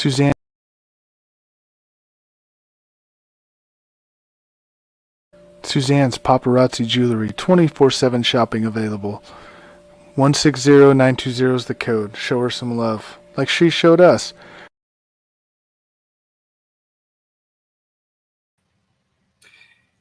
Suzanne. Suzanne's Paparazzi Jewelry, 24/7 shopping available. 160920 is the code. Show her some love, like she showed us.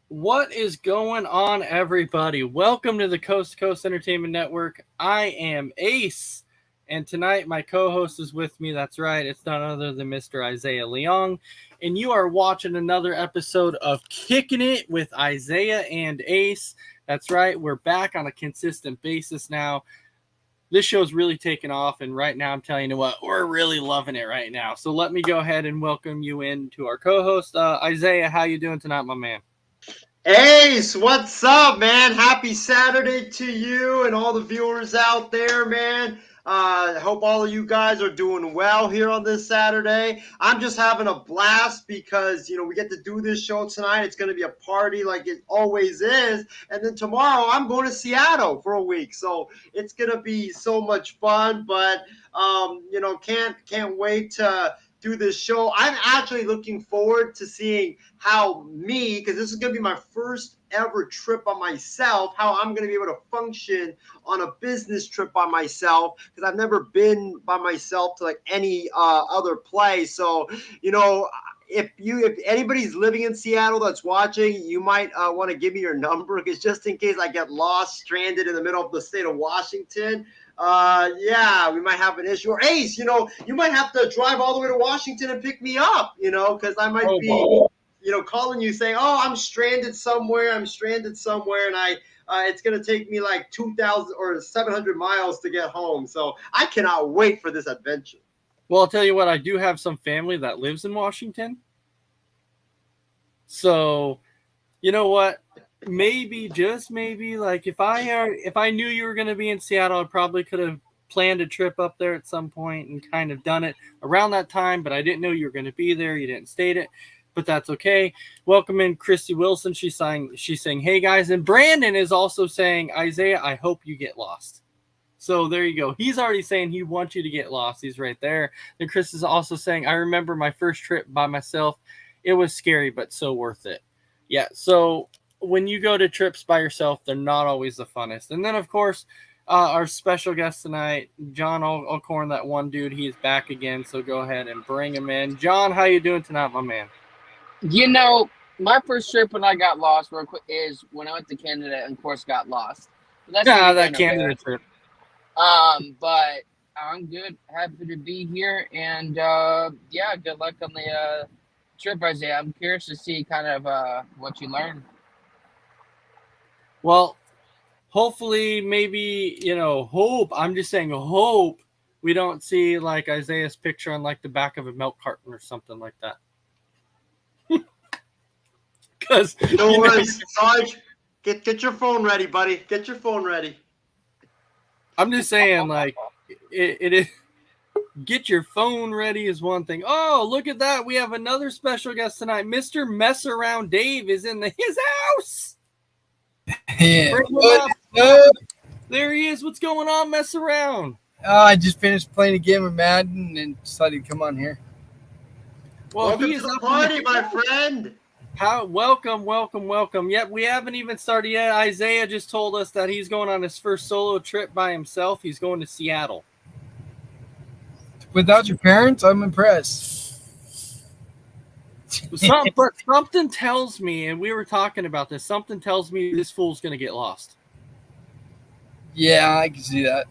What is going on, everybody? Welcome to the Coast to Coast Entertainment Network. I am Ace, and tonight my co-host is with me. That's right, it's none other than Mr. Isaiah Leong, and you are watching another episode of Kicking It with Isaiah and Ace. That's right, we're back on a consistent basis now. This show's really taken off, and right now I'm telling you what, we're really loving it right now. So let me go ahead and welcome you in to our co-host, Isaiah. How you doing tonight, my man? Ace, what's up, man? Happy Saturday to you and all the viewers out there, man. I hope all of you guys are doing well here on this Saturday. I'm just having a blast because, we get to do this show tonight. It's going to be a party like it always is. And then tomorrow I'm going to Seattle for a week. So it's going to be so much fun, but, can't wait to do this show. I'm actually looking forward to seeing how because this is going to be my first ever trip by myself, how I'm going to be able to function on a business trip by myself, because I've never been by myself to like any other place. So, if anybody's living in Seattle that's watching, you might want to give me your number, because just in case I get lost, stranded in the middle of the state of Washington, we might have an issue. Or Ace, you might have to drive all the way to Washington and pick me up, because I might be, calling you saying, oh, I'm stranded somewhere, and it's going to take me like 2,000 or 700 miles to get home. So I cannot wait for this adventure. Well, I'll tell you what, I do have some family that lives in Washington. So, you know what? Maybe, just maybe, like if I knew you were going to be in Seattle, I probably could have planned a trip up there at some point and kind of done it around that time, but I didn't know you were going to be there. You didn't state it, but that's okay. Welcome in Christy Wilson. She's saying, hey guys. And Brandon is also saying, Isaiah, I hope you get lost. So there you go. He's already saying he wants you to get lost. He's right there. And Chris is also saying, I remember my first trip by myself. It was scary, but so worth it. Yeah. So when you go to trips by yourself, they're not always the funnest. And then, of course, our special guest tonight, John Alcorn, that one dude, he's back again. So go ahead and bring him in. John, how you doing tonight, my man? My first trip when I got lost real quick is when I went to Canada and, of course, got lost. That's that Canada trip. But I'm good. Happy to be here. And, good luck on the trip, Isaiah. I'm curious to see kind of what you learned. Well, hopefully, maybe, I'm just saying hope we don't see like Isaiah's picture on like the back of a milk carton or something like that. Because don't worry, Sarge, get your phone ready, buddy. Get your phone ready. I'm just saying, like, it is. Get your phone ready is one thing. Oh, look at that. We have another special guest tonight. Mr. Mess Around Dave is in his house. Yeah. There he is. What's going on, Mess Around? I just finished playing a game of Madden and decided to come on here. Well, welcome to the party, my friend. Welcome. Yep, we haven't even started yet. Isaiah just told us that he's going on his first solo trip by himself. He's going to Seattle. Without your parents, I'm impressed. But something tells me, and we were talking about this, something tells me this fool's going to get lost. Yeah, I can see that.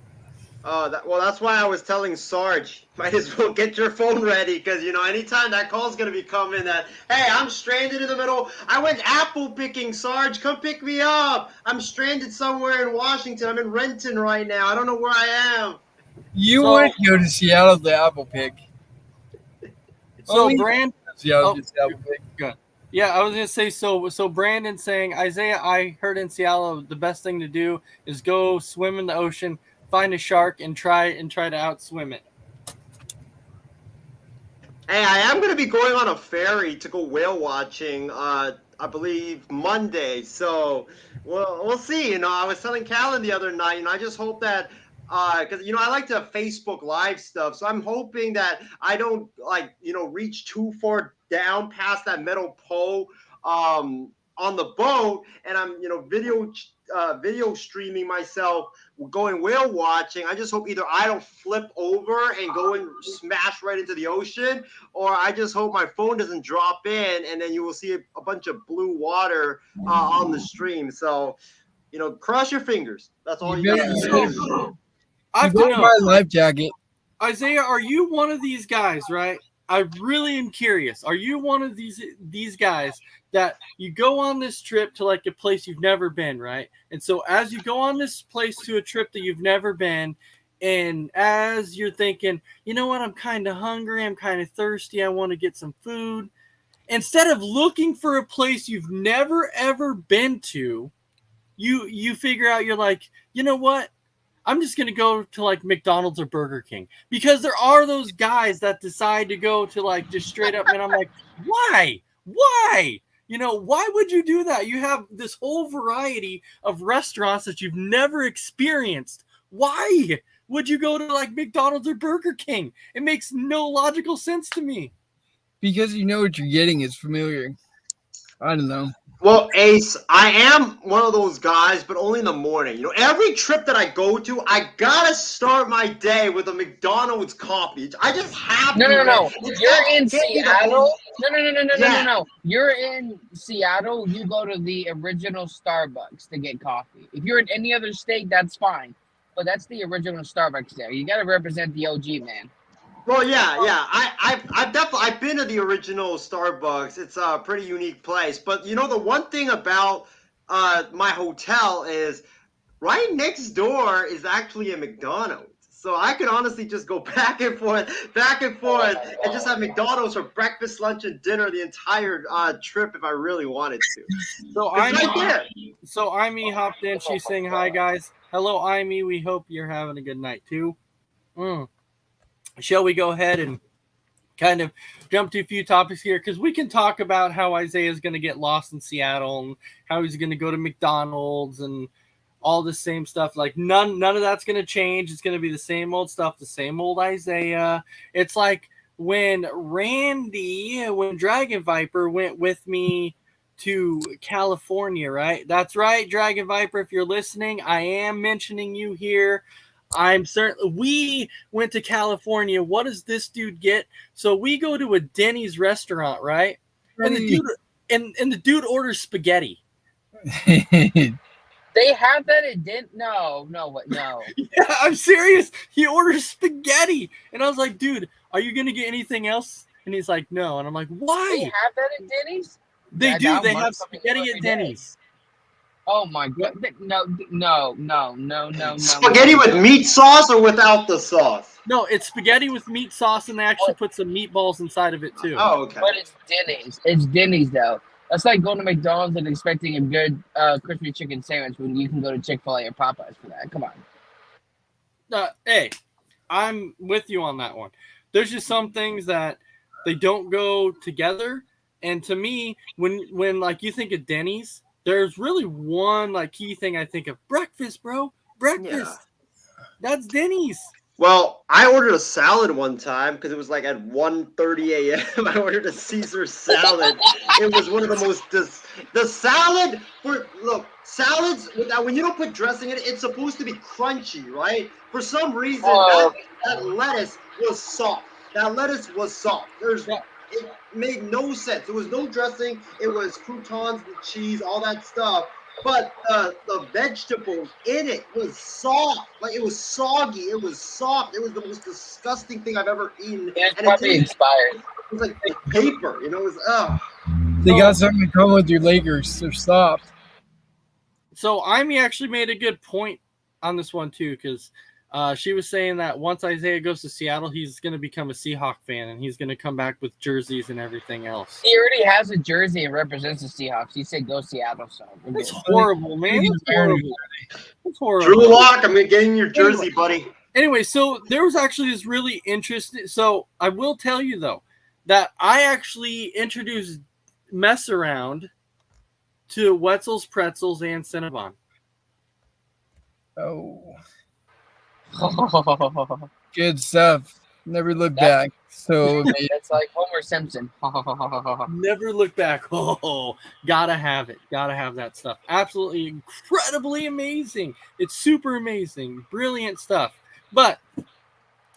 That's why I was telling Sarge, might as well get your phone ready, because, anytime that call's going to be coming that, hey, I'm stranded in the middle. I went apple picking, Sarge. Come pick me up. I'm stranded somewhere in Washington. I'm in Renton right now. I don't know where I am. You would go to Seattle to apple pick. So, Brandon. Seattle just apple pick. Good. Yeah, I was going to say, so Brandon's saying, Isaiah, I heard in Seattle the best thing to do is go swim in the ocean, find a shark, and try to outswim it. Hey, I am going to be going on a ferry to go whale watching, I believe, Monday. So, we'll see. I was telling Callan the other night, I just hope that because I like to Facebook Live stuff, so I'm hoping that I don't reach too far down past that metal pole on the boat, and I'm video streaming myself going whale watching. I just hope either I don't flip over and go and smash right into the ocean, or I just hope my phone doesn't drop in, and then you will see a bunch of blue water on the stream. So, cross your fingers. That's all you gotta do. I have to Go know, buy a life jacket. Isaiah, are you one of these guys, right? I really am curious. Are you one of these guys that you go on this trip to like a place you've never been, right? And so as you go on this place to a trip that you've never been, and as you're thinking, you know what, I'm kind of hungry, I'm kind of thirsty, I want to get some food. Instead of looking for a place you've never ever been to, you figure out, you're like, you know what? I'm just going to go to like McDonald's or Burger King, because there are those guys that decide to go to like just straight up. And I'm like, why? Why? Why would you do that? You have this whole variety of restaurants that you've never experienced. Why would you go to like McDonald's or Burger King? It makes no logical sense to me. Because you know what you're getting is familiar. I don't know. Well, Ace, I am one of those guys, but only in the morning. Every trip that I go to, I gotta start my day with a McDonald's coffee. I just have to. No. It's You're that in can't be the Seattle. Yeah. No. You're in Seattle. You go to the original Starbucks to get coffee. If you're in any other state, that's fine. But that's the original Starbucks there. You got to represent the OG, man. Well, yeah. I've been to the original Starbucks. It's a pretty unique place. But the one thing about my hotel is right next door is actually a McDonald's. So I could honestly just go back and forth, and just have McDonald's for breakfast, lunch, and dinner the entire trip if I really wanted to. So Amy hopped in. She's saying hi, guys. Hello, Amy. We hope you're having a good night too. Shall we go ahead and kind of jump to a few topics here? Because we can talk about how Isaiah is going to get lost in Seattle and how he's going to go to McDonald's and all the same stuff. Like none of that's going to change. It's going to be the same old stuff, the same old Isaiah. It's like when Dragon Viper went with me to California, right? That's right, Dragon Viper. If you're listening, I am mentioning you here. I'm certain we went to California. What does this dude get? So we go to a Denny's restaurant, right? And the dude orders spaghetti. They have that at No. Yeah, I'm serious. He orders spaghetti, and I was like, dude, are you gonna get anything else? And he's like, no. And I'm like, why? They have that at Denny's? They do. They have spaghetti at Denny's. Oh my god! No. Spaghetti with meat sauce or without the sauce? No, it's spaghetti with meat sauce, and they actually put some meatballs inside of it too. Oh, okay. But it's Denny's. It's Denny's though. That's like going to McDonald's and expecting a good crispy chicken sandwich when you can go to Chick-fil-A or Popeyes for that. Come on. Hey, I'm with you on that one. There's just some things that they don't go together, and to me, when like you think of Denny's, there's really one like key thing I think of. Breakfast, bro. Breakfast. Yeah. That's Denny's. Well, I ordered a salad one time because it was like at 1:30 a.m. I ordered a Caesar salad. It was one of the most the salad salads when you don't put dressing in it, it's supposed to be crunchy, right? For some reason, that lettuce was soft. It made no sense. There was no dressing. It was croutons with cheese, all that stuff. But the vegetables in it was soft. Like, it was soggy. It was soft. It was the most disgusting thing I've ever eaten. It's probably expired. It was like paper. It was, They got something in common with your Lakers. They're soft. So Amy actually made a good point on this one too, because she was saying that once Isaiah goes to Seattle, he's going to become a Seahawk fan, and he's going to come back with jerseys and everything else. He already has a jersey and represents the Seahawks. He said go Seattle, so it's horrible, man. It's horrible. It's horrible. Drew Lock, I'm getting your jersey, buddy. Anyway, so there was actually this really interesting. So I will tell you though that I actually introduced Mess Around to Wetzel's Pretzels and Cinnabon. Oh. Good stuff. Never look That's- back. So amazing. It's like Homer Simpson. Never look back. Oh, gotta have it. Gotta have that stuff. Absolutely incredibly amazing. It's super amazing. Brilliant stuff. But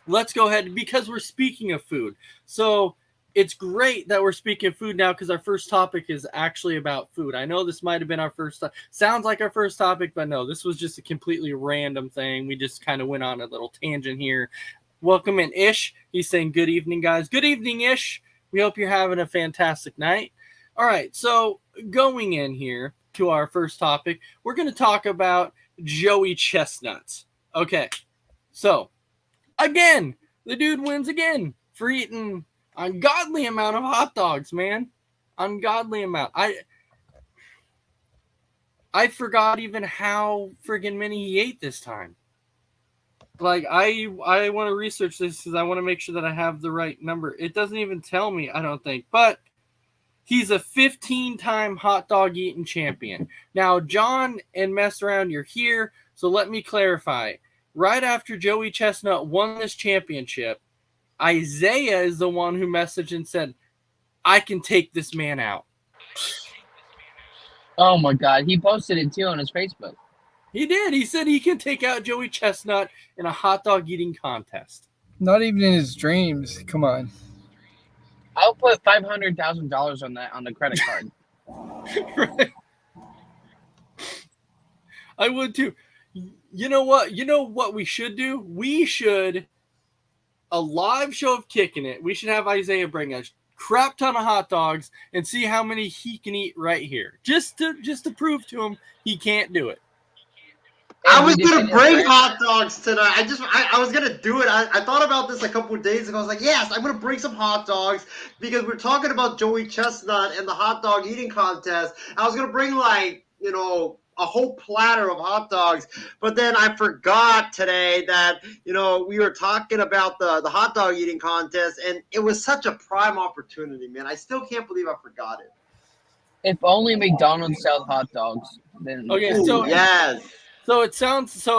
let's go ahead because we're speaking of food. So it's great that we're speaking of food now because our first topic is actually about food. I know this might have been our first sounds like our first topic, but no, this was just a completely random thing. We just kind of went on a little tangent here. Welcome in Ish. He's saying good evening, guys. Good evening, Ish. We hope you're having a fantastic night. All right, so going in here to our first topic, we're going to talk about Joey Chestnuts. Okay, so again, the dude wins again for eating ungodly amount of hot dogs, man. Ungodly amount. I forgot even how friggin' many he ate this time. Like, I want to research this because I want to make sure that I have the right number. It doesn't even tell me, I don't think. But he's a 15-time hot dog eating champion. Now, John and Mess Around, you're here. So let me clarify. Right after Joey Chestnut won this championship, Isaiah is the one who messaged and said, I can take this man out. Oh my God. He posted it too on his Facebook. He did. He said he can take out Joey Chestnut in a hot dog eating contest. Not even in his dreams. Come on. I'll put $500,000 on that on the credit card. Right? I would too. You know what? You know what we should do? We should a live show of Kicking It. We should have Isaiah bring a crap ton of hot dogs and see how many he can eat right here. Just to prove to him he can't do it. I was gonna bring hot dogs tonight. I was gonna do it. I thought about this a couple of days ago. I was like, yes, I'm gonna bring some hot dogs because we're talking about Joey Chestnut and the hot dog eating contest. I was gonna bring a whole platter of hot dogs, but then I forgot today that we were talking about the hot dog eating contest, and it was such a prime opportunity, man. I still can't believe I forgot it. If only McDonald's sells hot dogs, then Okay, Ooh, so yes. So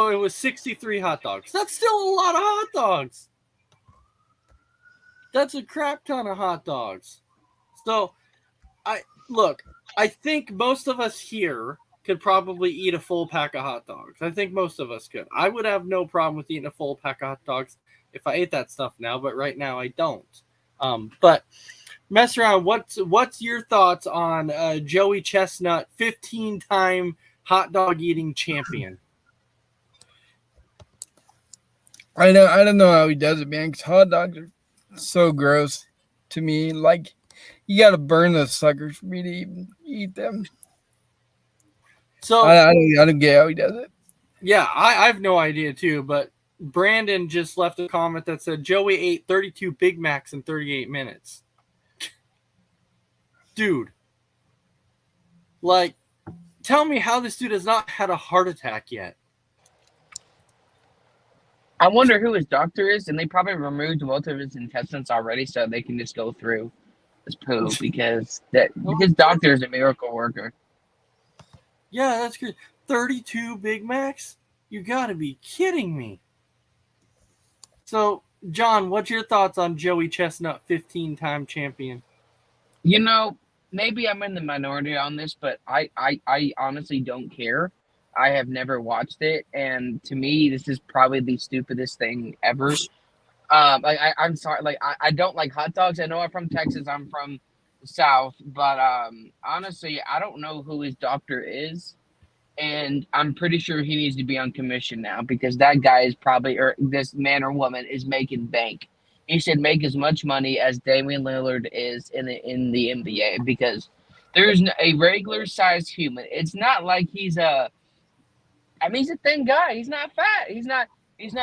it was 63 hot dogs. That's still a lot of hot dogs. That's a crap ton of hot dogs. So I think most of us here could probably eat a full pack of hot dogs. I think most of us could. I would have no problem with eating a full pack of hot dogs if I ate that stuff now, but right now I don't. But Mess Around, what's your thoughts on Joey Chestnut, 15-time hot dog eating champion? I don't know how he does it, man, because hot dogs are so gross to me. Like, you got to burn those suckers for me to even eat them. So I don't get how he does it. Yeah, I have no idea too, but Brandon just left a comment that said Joey ate 32 Big Macs in 38 minutes. Dude. Like, tell me how this dude has not had a heart attack yet. I wonder who his doctor is, and they probably removed both of his intestines already, so they can just go through his poo because his doctor is a miracle worker. Yeah, that's good. 32 Big Macs? You gotta be kidding me. So, John, what's your thoughts on Joey Chestnut, 15-time champion? Maybe I'm in the minority on this, but I honestly don't care. I have never watched it, and to me, this is probably the stupidest thing ever. I'm sorry, I don't like hot dogs. I know I'm from Texas. I'm from the South, but honestly, I don't know who his doctor is, and I'm pretty sure he needs to be on commission now because that guy is probably, or this man or woman is making bank. He should make as much money as Damian Lillard is in the NBA because there's a regular sized human. It's not like he's he's a thin guy. He's not fat. He's not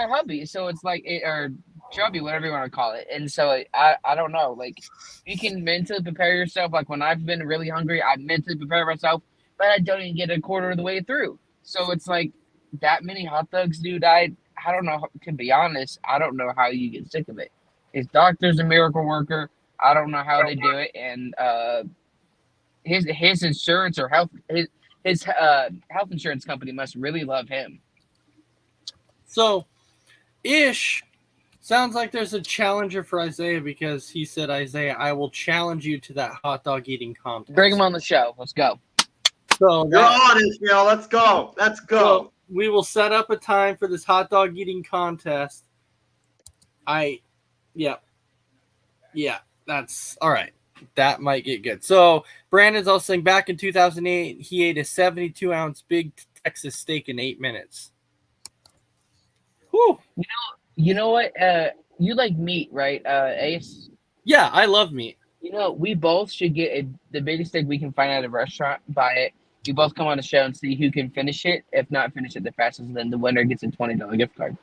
hubby. So it's like or chubby, whatever you want to call it. And so I don't know. Like, you can mentally prepare yourself. Like, when I've been really hungry, I mentally prepare myself, but I don't even get a quarter of the way through. So it's like that many hot dogs, dude. I don't know. To be honest, I don't know how you get sick of it. His doctor's a miracle worker. I don't know how they do it, and his insurance or his health insurance company must really love him. So, Ish. Sounds like there's a challenger for Isaiah because he said, Isaiah, I will challenge you to that hot dog eating contest. Bring him on the show. Let's go. So You're on it, Phil. Let's go. Let's go. So we will set up a time for this hot dog eating contest. Yeah, that's all right. That might get good. So Brandon's also saying back in 2008, he ate a 72-ounce big Texas steak in 8 minutes. Whew. You know what? You like meat, right, Ace? Yeah, I love meat. You know, we both should get the biggest steak we can find at a restaurant, buy it. We both come on the show and see who can finish it. If not finish it the fastest, then the winner gets a $20 gift card.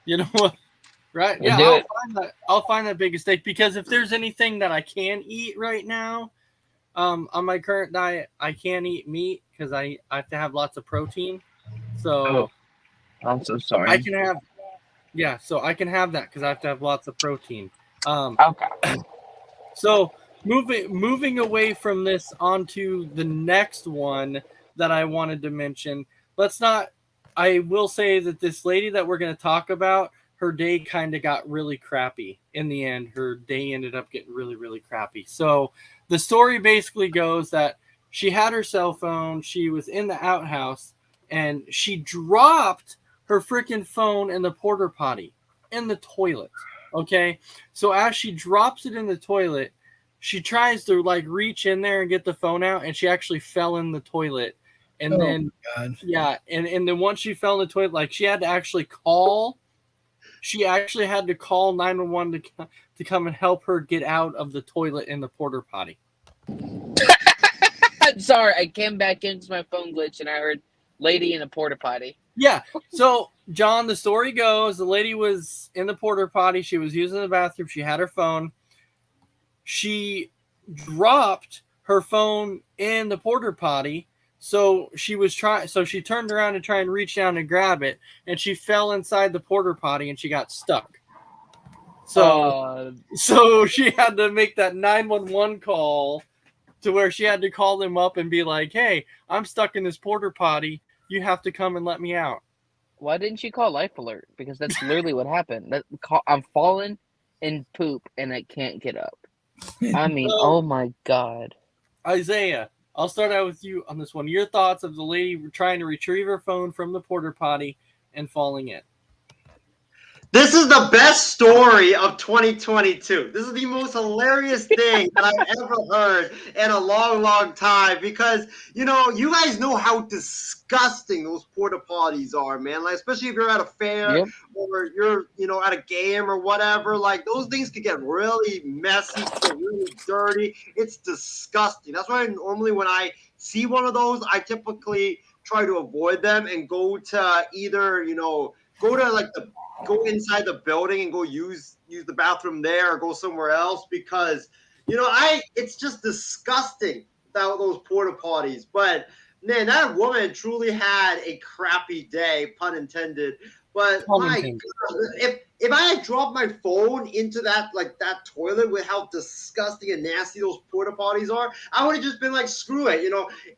You know what? Right? We'll Yeah, do I'll find that biggest steak because if there's anything that I can eat right now, on my current diet, I can't eat meat because I have to have lots of protein. So I'm so sorry. I can have, so I can have that because I have to have lots of protein. Okay. So moving away from this onto the next one that I wanted to mention. I will say that this lady that we're going to talk about, her day kind of got really crappy in the end. Her day ended up getting really, really crappy. So the story basically goes that she had her cell phone. She was in the outhouse and she dropped her freaking phone in the porta potty in the toilet. Okay. So as she drops it in the toilet, she tries to like reach in there and get the phone out, and she actually fell in the toilet. And then, yeah. And then once she fell in the toilet, like she had to actually call 911 to come and help her get out of the toilet in the porta potty. Sorry, I came back into my phone glitch and I heard lady in a porta potty. Yeah. So, John, the story goes, the lady was in the porta potty. She was using the bathroom. She had her phone. She dropped her phone in the porta potty. So she turned around to try and reach down and grab it, and she fell inside the porta potty and she got stuck. So she had to make that 911 call to where she had to call them up and be like, "Hey, I'm stuck in this porta potty. You have to come and let me out." Why didn't she call Life Alert? Because that's literally what happened. I'm falling in poop and I can't get up. I mean, oh my God. Isaiah, I'll start out with you on this one. Your thoughts of the lady trying to retrieve her phone from the porta potty and falling in. This is the best story of 2022. This is the most hilarious thing that I've ever heard in a long, long time because, you guys know how disgusting those porta potties are, man. Like, especially if you're at a fair or you're, at a game or whatever. Like, those things could get really messy, get really dirty. It's disgusting. That's why normally when I see one of those, I typically try to avoid them and go to either, go inside the building and go use the bathroom there or go somewhere else because, it's just disgusting without those porta potties. But man, that woman truly had a crappy day, pun intended. But my God, if I had dropped my phone into that toilet with how disgusting and nasty those porta potties are, I would have just been like, screw it.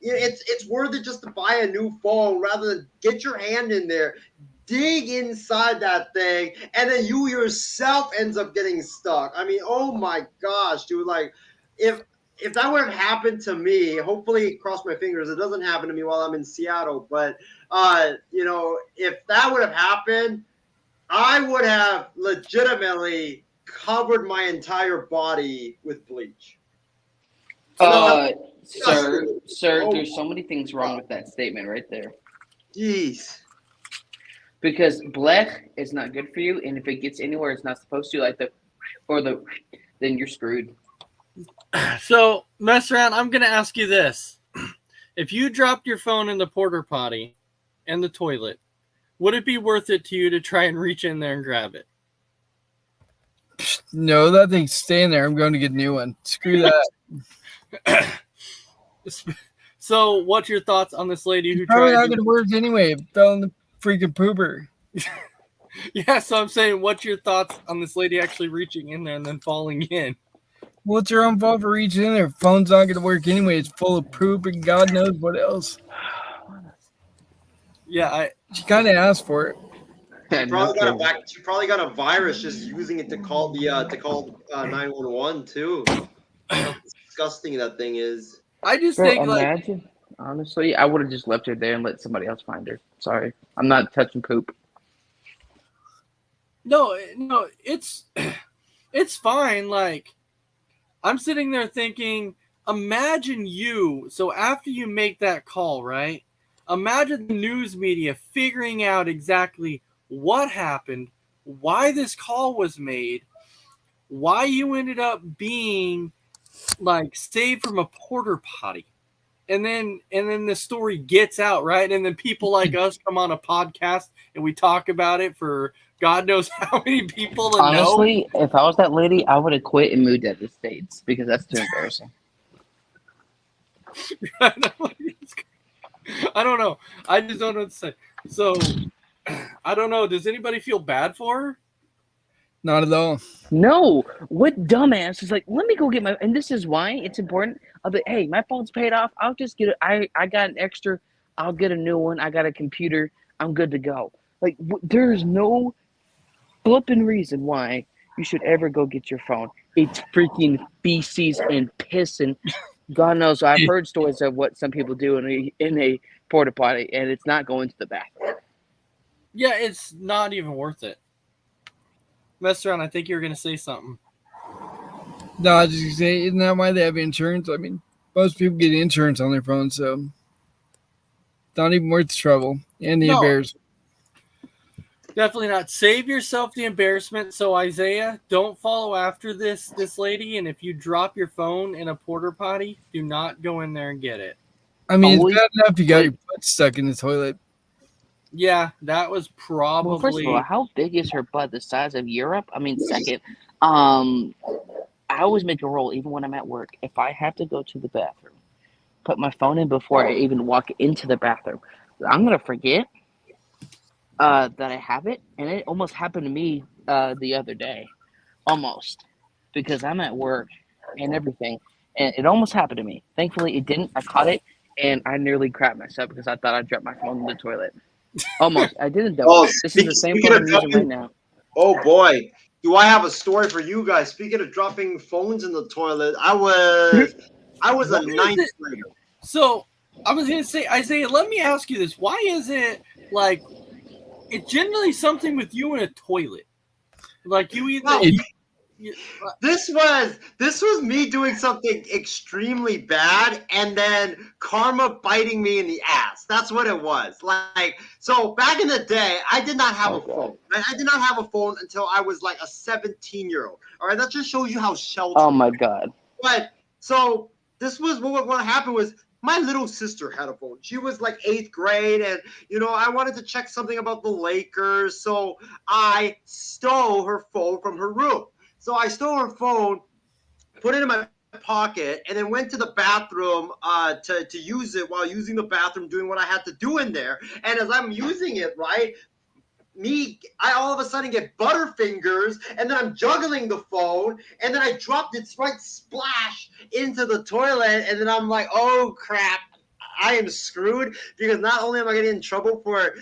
It's worth it just to buy a new phone rather than get your hand in there, dig inside that thing, and then you yourself ends up getting stuck. I mean, oh my gosh, dude! Like, if that would have happened to me, hopefully, cross my fingers, it doesn't happen to me while I'm in Seattle. But if that would have happened, I would have legitimately covered my entire body with bleach. Sir, there's so many things wrong with that statement right there. Jeez. Because blech is not good for you, and if it gets anywhere it's not supposed to, then you're screwed. So, mess around. I'm going to ask you this: if you dropped your phone in the porta potty and the toilet, would it be worth it to you to try and reach in there and grab it? No, that thing's staying there. I'm going to get a new one. Screw that. So, what's your thoughts on this lady who probably tried? not going to work anyway. It fell in the freaking pooper. Yeah, so I'm saying, what's your thoughts on this lady actually reaching in there and then falling in? What's her own fault for reaching in there? Phone's not going to work anyway. It's full of poop and God knows what else. Yeah, she kind of asked for it. No kidding. She probably got a virus just using it to call 911 too. How disgusting that thing is. I just Bro, think like imagine. Honestly, I would have just left her there and let somebody else find her. Sorry, I'm not touching poop. no, it's fine. Like I'm sitting there thinking, imagine you. So after you make that call, right? Imagine the news media figuring out exactly what happened, why this call was made, why you ended up being like saved from a porter potty. And then the story gets out, right? And then people like us come on a podcast and we talk about it for God knows how many people to Honestly, if I was that lady, I would have quit and moved out of the States because that's too embarrassing. know. I don't know. I just don't know what to say. So I don't know. Does anybody feel bad for her? Not at all. No, what dumbass is like, let me go get my, and this is why it's important. I'll be, hey, my phone's paid off. I'll just get it. I got an extra. I'll get a new one. I got a computer. I'm good to go. Like, there's no flipping reason why you should ever go get your phone. It's freaking feces and pissing. God knows, I've heard stories of what some people do in a porta potty, and it's not going to the bathroom. Yeah, it's not even worth it. Mess around. I think you were going to say something. No, I was just gonna say, isn't that why they have insurance? I mean, most people get insurance on their phone, so not even worth the trouble and the embarrassment. Definitely not. Save yourself the embarrassment. So Isaiah, don't follow after this lady. And if you drop your phone in a porta potty, do not go in there and get it. I mean, Always- it's bad enough you got your butt stuck in the toilet. Yeah, that was probably. Well, first of all, how big is her butt? The size of Europe? I mean, second, I always make a rule, even when I'm at work. If I have to go to the bathroom, put my phone in before I even walk into the bathroom. I'm gonna forget that I have it, and it almost happened to me the other day, almost, because I'm at work and everything, and it almost happened to me. Thankfully, it didn't. I caught it, and I nearly crapped myself because I thought I dropped my phone in the toilet. Almost. I didn't though. Oh, This is the same speaking phone of I'm using right now. Oh boy, do I have a story for you guys. Speaking of dropping phones in the toilet, I was a What is ninth it? grader. So I was going to say, Isaiah, let me ask you this. Why is it like it's generally something with you in a toilet? Like you either. Well, you- This was me doing something extremely bad and then karma biting me in the ass. That's what it was. Like, so back in the day, I did not have a phone. Right? I did not have a phone until I was like a 17-year-old. All right, that just shows you how sheltered. Oh my god. But so this was what happened was my little sister had a phone. She was like 8th grade, and I wanted to check something about the Lakers, so I stole her phone from her room. So I stole her phone, put it in my pocket, and then went to the bathroom to use it while using the bathroom, doing what I had to do in there. And as I'm using it, right, I all of a sudden get butterfingers, and then I'm juggling the phone, and then I dropped it right splash into the toilet, and then I'm like, oh crap, I am screwed, because not only am I getting in trouble for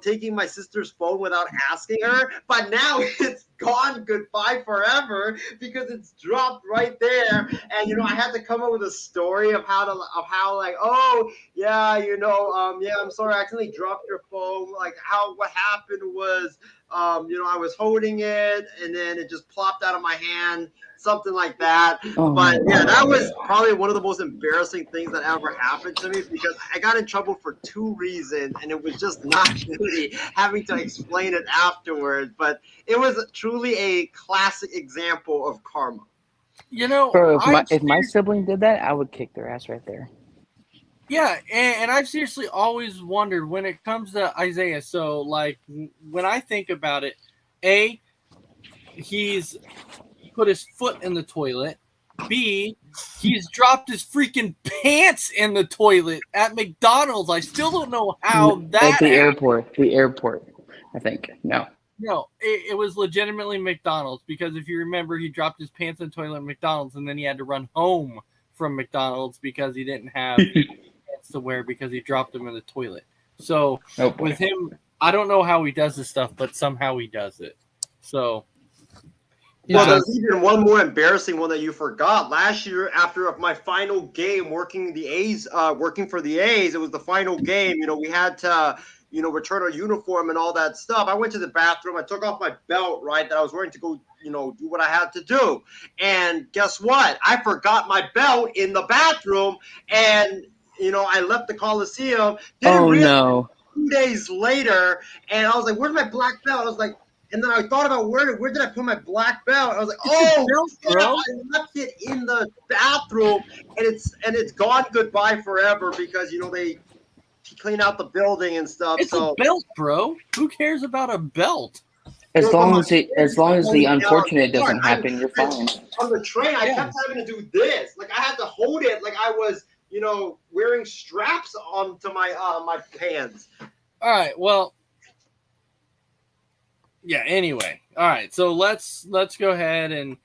taking my sister's phone without asking her, but now it's gone goodbye forever because it's dropped right there. And I had to come up with a story of how oh yeah, yeah, I'm sorry, I accidentally dropped your phone. Like what happened was I was holding it and then it just plopped out of my hand, something like that. Oh But my yeah, God. that was probably one of the most embarrassing things that ever happened to me, because I got in trouble for 2 reasons, and it was just not really having to explain it afterwards. But it was truly a classic example of karma. Bro, if my sibling did that, I would kick their ass right there. Yeah, and I've seriously always wondered when it comes to Isaiah. So, like, when I think about it, A, he's put his foot in the toilet. B, he's dropped his freaking pants in the toilet at McDonald's. I still don't know how that At the happened. airport, I think. No. No, it was legitimately McDonald's, because if you remember, he dropped his pants in the toilet at McDonald's, and then he had to run home from McDonald's because he didn't have pants to wear because he dropped them in the toilet. So Oh, boy. with him I don't know how he does this stuff, but somehow he does it. So, Yeah. Well, there's even one more embarrassing one that you forgot. Last year, after my final game working the A's, working for the A's, it was the final game. You know, we had to, you know, return our uniform and all that stuff. I went to the bathroom. I took off my belt, right, that I was wearing to go, you know, do what I had to do. And guess what? I forgot my belt in the bathroom, and you know, I left the Coliseum. Didn't realize no. 2 days later, and I was like, "Where's my black belt?" I was like, and then I thought about where did I put my black belt? I was like, "Oh, belt, bro. I left it in the bathroom, and it's gone goodbye forever because you know they clean out the building and stuff." It's so a belt, bro. Who cares about a belt? As long as the unfortunate doesn't happen, you're fine. On the train, I kept having to do this. Like I had to hold it like I was, you know, wearing straps onto my my pants. All right. Well, yeah. Anyway, all right. So let's go ahead and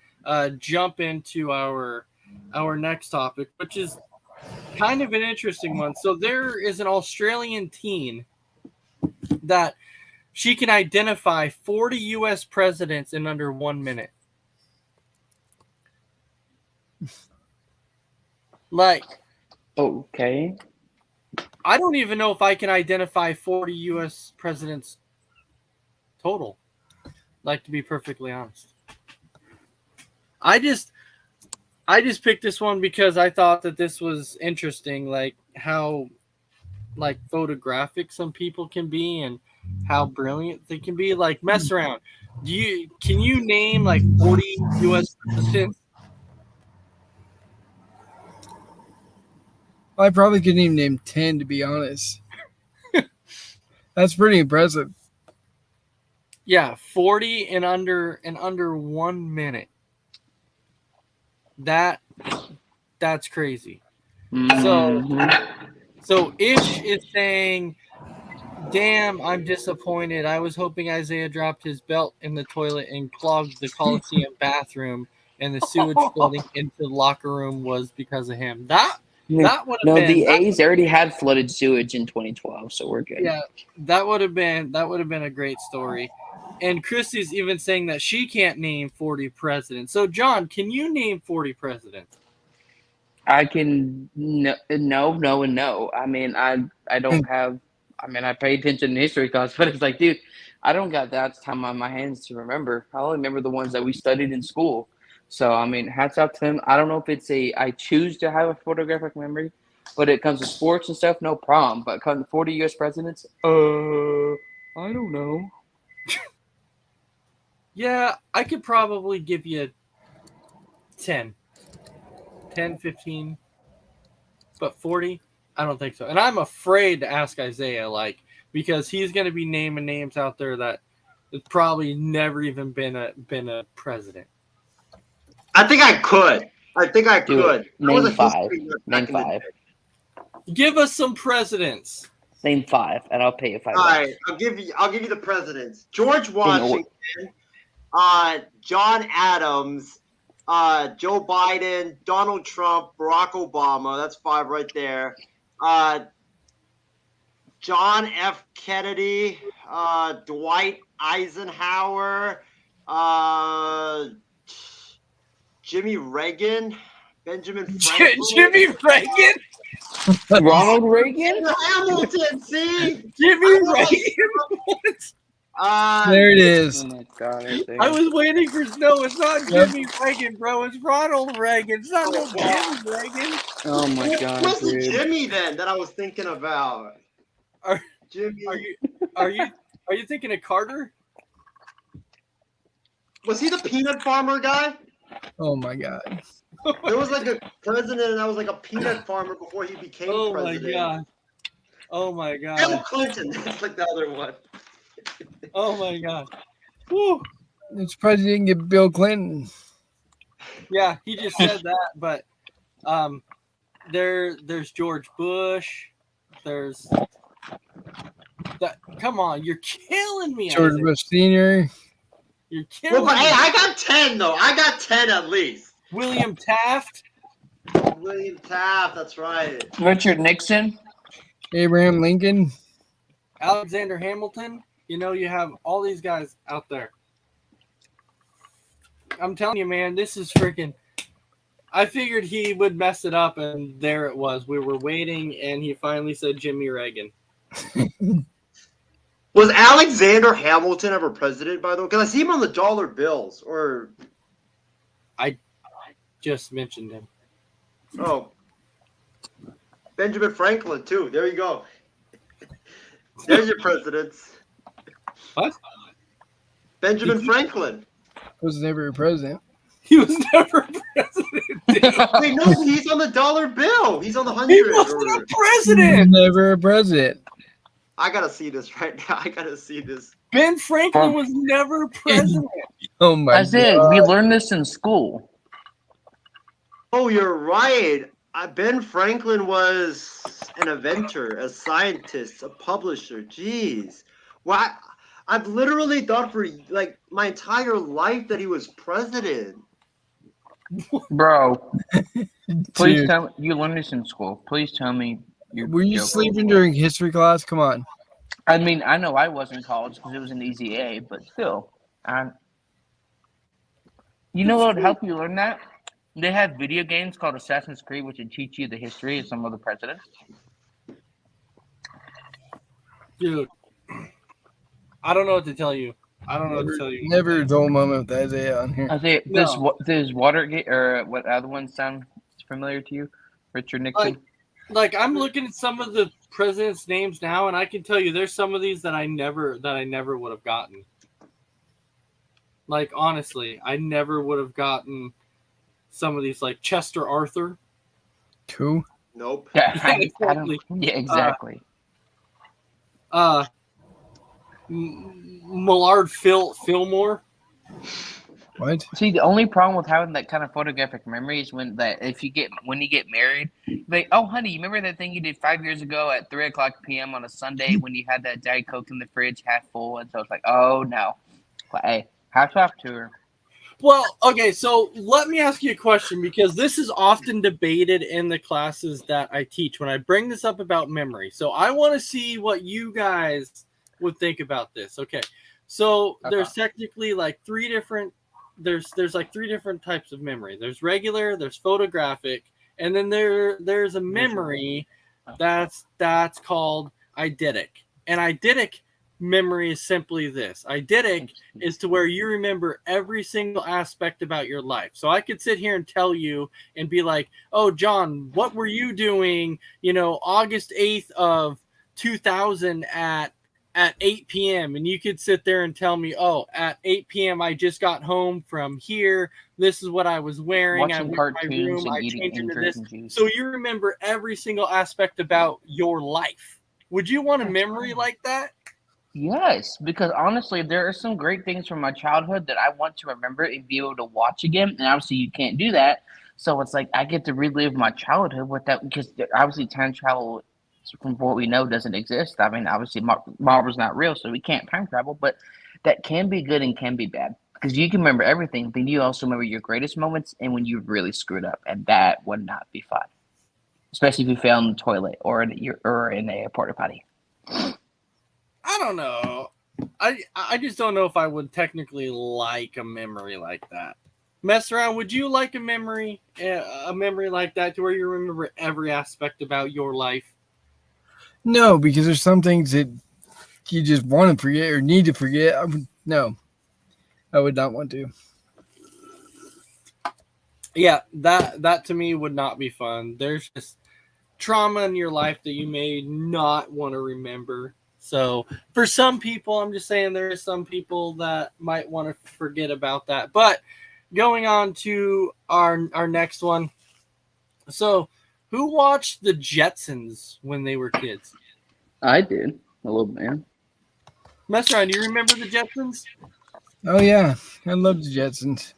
jump into our next topic, which is kind of an interesting one. So there is an Australian teen that she can identify 40 U.S. presidents in under 1 minute. Like, Okay. I don't even know if I can identify 40 U.S. presidents total. Like, to be perfectly honest, I just picked this one because I thought that this was interesting, like how like photographic some people can be and how brilliant they can be. Like, mess around. Can you name like 40 U.S. presidents? I probably couldn't even name 10, to be honest. That's pretty impressive. Yeah, 40 in under 1 minute. That's crazy. So Ish is saying, "Damn, I'm disappointed. I was hoping Isaiah dropped his belt in the toilet and clogged the Coliseum bathroom, and the sewage flooding into the locker room was because of him." That would have been. The A's already had flooded sewage in 2012, so we're good. Yeah, that would have been a great story. And Christy's even saying that she can't name 40 presidents. So John, can you name 40 presidents? I can no, and no. I mean, I don't have. I mean, I pay attention to history class, but it's like, dude, I don't got that time on my hands to remember. I only remember the ones that we studied in school. So, I mean, hats off to them. I don't know if it's I choose to have a photographic memory, but it comes to sports and stuff, no problem. But come to 40 U.S. presidents, I don't know. Yeah, I could probably give you 10, 15, but 40, I don't think so. And I'm afraid to ask Isaiah, like, because he's going to be naming names out there that has probably never even been a president. I think I could. Name five. Name five. Give us some presidents. Name five, and I'll pay you $5. All right, I'll give you the presidents: George Washington, John Adams, Joe Biden, Donald Trump, Barack Obama. That's 5 right there. John F. Kennedy, Dwight Eisenhower, Jimmy Reagan, Benjamin Franklin. Jimmy Reagan? Ronald Reagan? Hamilton, see? Jimmy Reagan? There it is. Oh my God! I was waiting for no. It's not Jimmy Reagan, bro. It's Ronald Reagan. It's not no Jimmy Reagan. Oh my God! What's the Dude. Jimmy then that I was thinking about? Jimmy. Are you thinking of Carter? Was he the peanut farmer guy? Oh my God. There was like a president that was like a peanut farmer before he became president. Oh my God. Bill Clinton. That's like the other one. Oh my God. Woo. I'm surprised you didn't get Bill Clinton. Yeah, he just said that, but there's George Bush. There's that. Come on, you're killing me. George Isaac. Bush Sr. You're killing Well, but me. hey, I got 10 though. I got 10 at least. William Taft. William Taft. That's right. Richard Nixon. Abraham Lincoln. Alexander Hamilton, you know, you have all these guys out there. I'm telling you, man, this is freaking. I figured he would mess it up, and there it was. We were waiting, and he finally said Jimmy Reagan. Was Alexander Hamilton ever president, by the way? Because I see him on the dollar bills. Or Just mentioned him. oh, Benjamin Franklin too. There you go. There's your presidents. What? Benjamin Franklin. Was never a president. He was never president. Dude. Wait, no, he's on the dollar bill. He's on the He 100. wasn't a president. Never a president. I gotta see this right now. I gotta see this. Ben Franklin was never president. Oh my I said god. we learned this in school. Oh, you're right. Ben Franklin was an inventor, a scientist, a publisher. Jeez. Well, I've literally thought for like my entire life that he was president. Bro, please Dude, tell me you learned this in school. Please tell me you're were you joking. sleeping during history class? Come on. I mean, I know I was in college because it was an easy A, but still, you know what would help you learn that? They have video games called Assassin's Creed, which would teach you the history of some of the presidents. Dude, I don't know what to tell you. I don't know what to tell you. Never a dull moment with Isaiah on here. I say, No. does Watergate or what other ones sound familiar to you? Richard Nixon. Like I'm looking at some of the presidents' names now, and I can tell you there's some of these that I never would have gotten. Like honestly, I never would have gotten some of these, like Chester Arthur. Cool. Nope. Yeah, Yeah, I don't. exactly. Yeah, exactly. Millard Fillmore. What? See, the only problem with having that kind of photographic memory is when you get married, like, oh honey, you remember that thing you did 5 years ago at 3:00 p.m. on a Sunday when you had that Diet Coke in the fridge half full, and so it's like, oh no, but, hey, hats off to her. Well, okay, so let me ask you a question because this is often debated in the classes that I teach when I bring this up about memory. So I want to see what you guys would think about this. Okay, so there's technically like three different types of memory. There's regular, there's photographic, and then there's a memory that's called eidetic. And eidetic memory is simply this. Eidetic is to where you remember every single aspect about your life. So I could sit here and tell you and be like, "Oh, John, what were you doing, August 8th of 2000 at 8 p.m. And you could sit there and tell me, oh, at 8 p.m. I just got home from here. This is what I was wearing. Watching I went to cartoons my room. and I eating changed and into this. drinking juice. So you remember every single aspect about your life. Would you want a memory like that? Yes, because honestly, there are some great things from my childhood that I want to remember and be able to watch again. And obviously, you can't do that. So it's like I get to relive my childhood with that because obviously time travel, from what we know, doesn't exist. I mean, obviously, Marvel's not real, so we can't time travel. But that can be good and can be bad because you can remember everything. Then you also remember your greatest moments and when you really screwed up, and that would not be fun, especially if you fell in the toilet or in a porta potty. I don't know. I just don't know if I would technically like a memory like that. Mess around. Would you like a memory like that to where you remember every aspect about your life? No, because there's some things that you just want to forget or need to forget. No, I would not want to. Yeah, that to me would not be fun. There's just trauma in your life that you may not want to remember. So for some people, I'm just saying there is some people that might want to forget about that. But going on to our next one. So who watched the Jetsons when they were kids? I did a little bit. Mess around. Do you remember the Jetsons? Oh yeah, I love the Jetsons.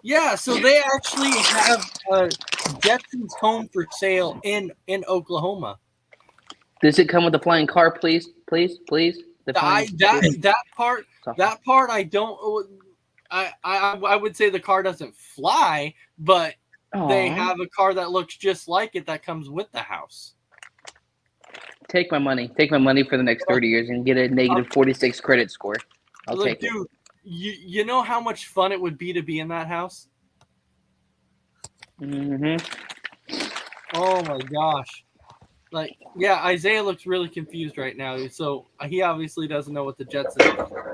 Yeah, so they actually have a Jetsons home for sale in Oklahoma. Does it come with a flying car, please? Please? The That part I don't. I would say the car doesn't fly, but they have a car that looks just like it that comes with the house. Take my money. Take my money for the next 30 years and get a negative 46 credit score. I'll Look, take it. dude, you know how much fun it would be to be in that house? Mm-hmm. Oh my gosh. Like, yeah, Isaiah looks really confused right now. So he obviously doesn't know what the Jetsons are.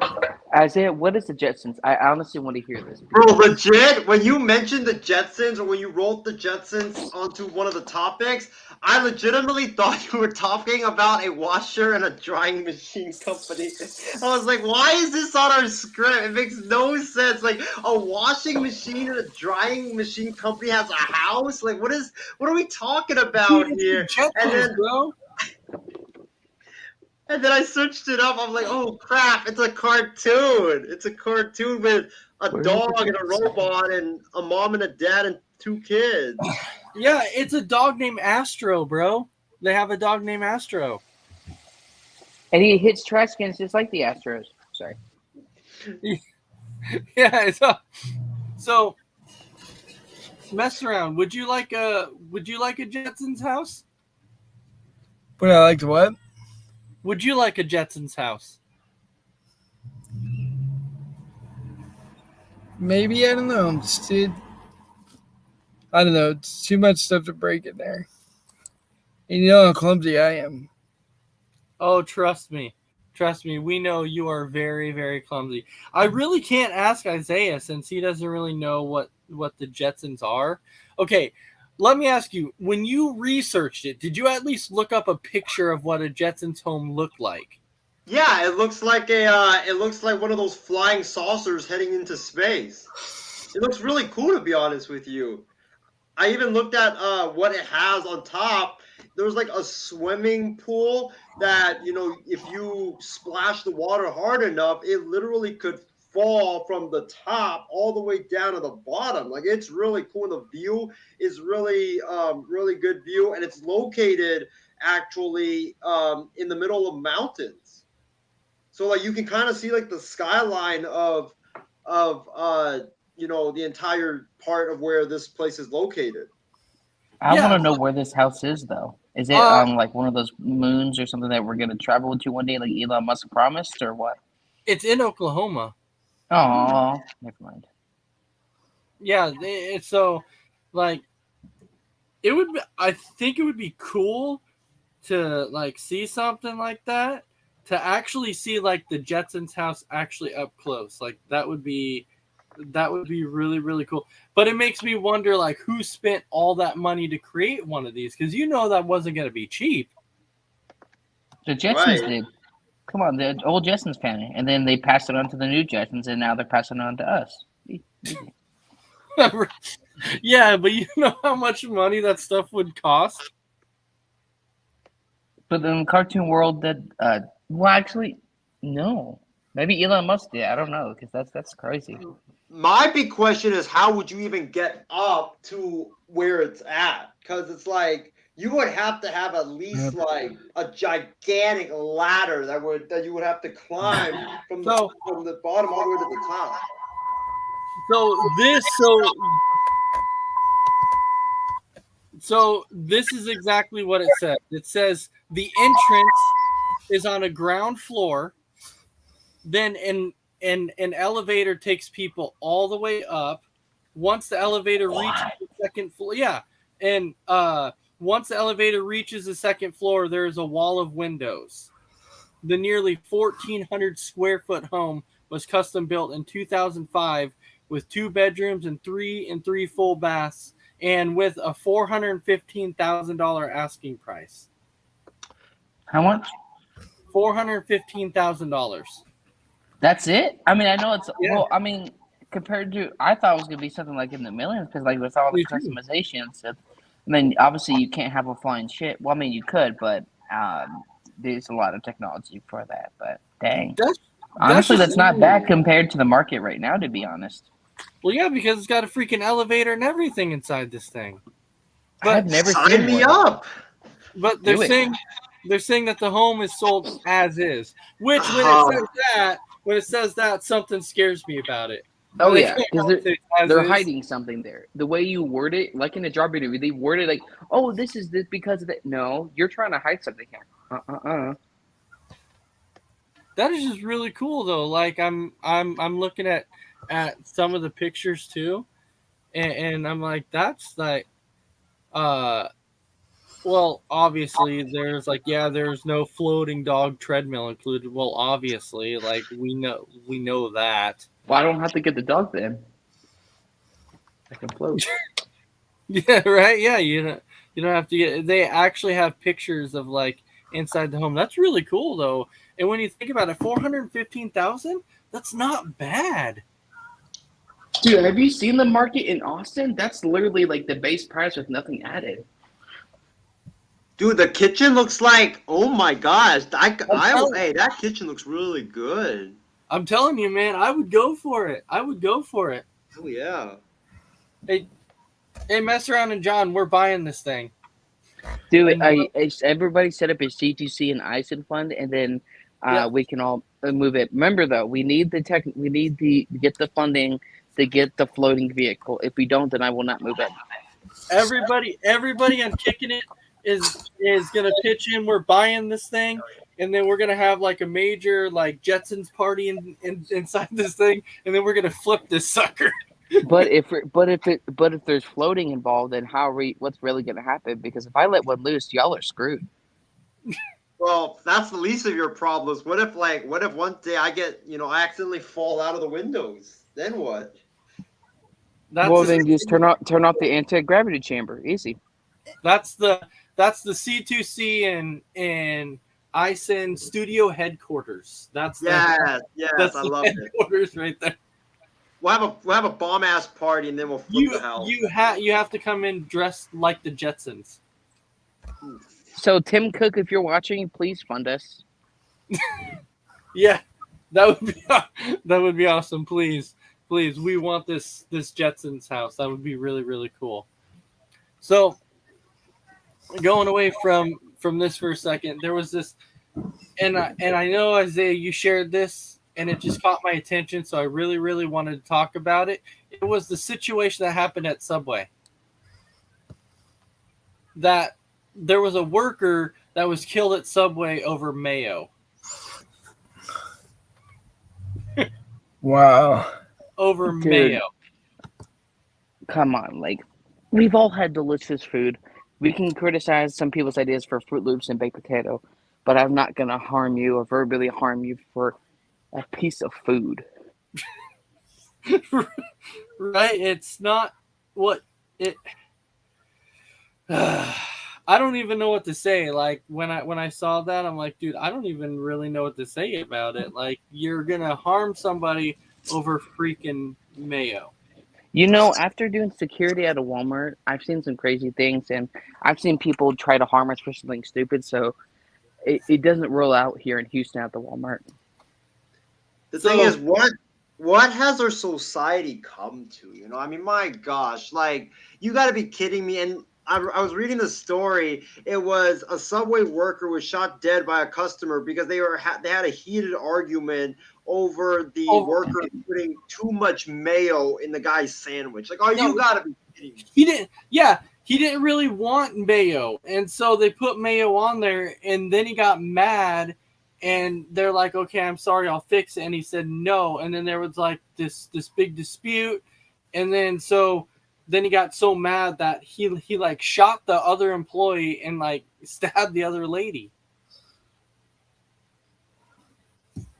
Isaiah, what is the Jetsons? I honestly want to hear this. Bro, legit, when you mentioned the Jetsons or when you wrote the Jetsons onto one of the topics, I legitimately thought you were talking about a washer and a drying machine company. I was like, why is this on our script? It makes no sense. Like, a washing machine and a drying machine company has a house? Like, what are we talking about Dude, here? it's the And Jetsons, then, bro. and then I searched it up. I'm like, oh crap, it's a cartoon. It's a cartoon with a Where is dog the and a robot and a mom and a dad and 2 kids. Yeah, it's a dog named Astro, bro. They have a dog named Astro. And he hits trash cans just like the Astros. Sorry. Yeah, so mess around. Would you like a Jetsons house? Would I like to what? Would you like a Jetsons house? Maybe, I don't know. I don't know. It's too much stuff to break in there. And you know how clumsy I am. Oh, trust me. Trust me. We know you are very, very clumsy. I really can't ask Isaiah since he doesn't really know what the Jetsons are. Okay, let me ask you. When you researched it, did you at least look up a picture of what a Jetsons home looked like? Yeah, it looks like one of those flying saucers heading into space. It looks really cool, to be honest with you. I even looked at what it has on top. There's like a swimming pool that, you know, if you splash the water hard enough, it literally could fall from the top all the way down to the bottom. Like, it's really cool. The view is really really good view, and it's located actually in the middle of mountains. So like you can kind of see like the skyline of you know, the entire part of where this place is located. I Yeah. want to know where this house is, though. Is it on like one of those moons or something that we're going to travel to one day, like Elon Musk promised, or what? It's in Oklahoma. Oh, never mind. Yeah, it's so like it would be, I think it would be cool to like see something like that, to actually see like the Jetsons house actually up close. Like that would be really, really cool. But it makes me wonder like who spent all that money to create one of these, because you know that wasn't going to be cheap. The Jetsons Right. did. Come on, the old Jetsons fan, and then they passed it on to the new Jetsons, and now they're passing it on to us. Yeah, but you know how much money that stuff would cost? But in the cartoon world, that well, actually, no. Maybe Elon Musk did. I don't know, because that's crazy. My big question is, how would you even get up to where it's at? Because it's like you would have to have at least like a gigantic ladder that you would have to climb from the bottom all the way to the top. So this is exactly what it says. It says the entrance is on a ground floor, then an elevator takes people all the way up. Once the elevator reaches the second floor, and once the elevator reaches the second floor, there is a wall of windows. The nearly 1,400 square foot home was custom built in 2005 with 2 bedrooms and three full baths, and with a $415,000 asking price. How much? $415,000. That's it? I mean, I know it's Yeah. well. I mean, compared to, I thought it was gonna be something like in the millions, because like with all the Me too. customization and stuff. I mean, obviously you can't have a flying ship. Well, I mean, you could, but there's a lot of technology for that. But dang, honestly, that's not bad compared to the market right now, to be honest. Well, yeah, because it's got a freaking elevator and everything inside this thing. I've But never Sign seen me one. up. but Do they're it. saying that the home is sold as is. Which when it says that, something scares me about it. Oh They yeah, can't because say it's as they're is. hiding something there. The way you word it, like in a job interview, they word it like, "Oh, this is this because of that." No, you're trying to hide something here. That is just really cool though. Like I'm looking at some of the pictures too, and I'm like, that's like well, obviously there's like, yeah, there's no floating dog treadmill included. Well, obviously, like we know that. Well, I don't have to get the dog then. I can float. Yeah, right. Yeah, you don't have to get. They actually have pictures of like inside the home. That's really cool though. And when you think about it, 415,000. That's not bad. Dude, have you seen the market in Austin? That's literally like the base price with nothing added. Dude, the kitchen looks like, oh my gosh. telling- Hey, that kitchen looks really good. I'm telling you, man, I would go for it. Oh, yeah. Hey, mess around and John, we're buying this thing. Dude, everybody set up a C2C and ISIN fund, and then we can all move it. Remember though, we need to get the funding to get the floating vehicle. If we don't, then I will not move it. Everybody on Kicking It is gonna pitch in. We're buying this thing, and then we're gonna have like a major like Jetsons party inside this thing, and then we're gonna flip this sucker. But if there's floating involved, then what's really gonna happen? Because if I let one loose, y'all are screwed. Well, that's the least of your problems. What if one day I accidentally fall out of the windows? Then what? Then just turn off the anti-gravity chamber. Easy. That's the C2C and ISIN studio headquarters. That's yes, that's I the love it. headquarters right there. We'll have a bomb ass party and then we'll flip the house. You have to come in dressed like the Jetsons. So Tim Cook, if you're watching, please fund us. Yeah, that would be awesome. Please, we want this Jetsons house. That would be really, really cool. So, going away from this for a second, there was this, and I know, Isaiah, you shared this, and it just caught my attention, so I really, really wanted to talk about it. It was the situation that happened at Subway. That there was a worker that was killed at Subway over mayo. Wow. Over Dude. mayo. Come on, like, we've all had delicious food. We can criticize some people's ideas for Fruit Loops and baked potato, but I'm not gonna harm you or verbally harm you for a piece of food. Right? It's not what it. I don't even know what to say. Like when I saw that, I'm like, dude, I don't even really know what to say about it. Like, you're gonna harm somebody over freaking mayo. You know, after doing security at a Walmart, I've seen some crazy things, and I've seen people try to harm us for something stupid. So it doesn't roll out here in Houston at the Walmart. The thing is, what has our society come to? You know, I mean, my gosh, like, you got to be kidding me. And I was reading the story. It was a Subway worker was shot dead by a customer because they had a heated argument over the worker putting too much mayo in the guy's sandwich. Like, you got to be kidding me. He didn't really want mayo, and so they put mayo on there, and then he got mad. And they're like, okay, I'm sorry, I'll fix it. And he said no. And then there was like this big dispute. And then he got so mad that he like shot the other employee and like stabbed the other lady.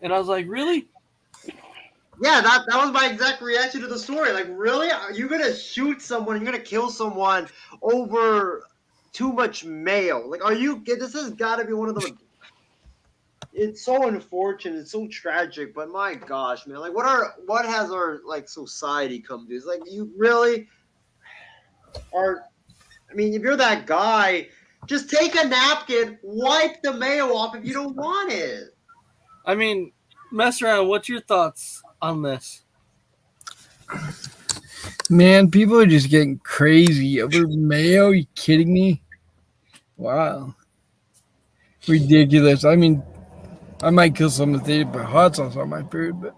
And I was like, really? Yeah, that was my exact reaction to the story. Like, really? Are you gonna shoot someone? You're gonna kill someone over too much mayo? Like, this has got to be one of the. It's so unfortunate. It's so tragic. But my gosh, man! Like, what has our like society come to? It's like, you really are. I mean, if you're that guy, just take a napkin, wipe the mayo off if you don't want it. I mean, mess around. What's your thoughts on this? Man, people are just getting crazy over mayo. Are you kidding me? Wow. Ridiculous. I mean, I might kill someone if they put hot sauce on my food, but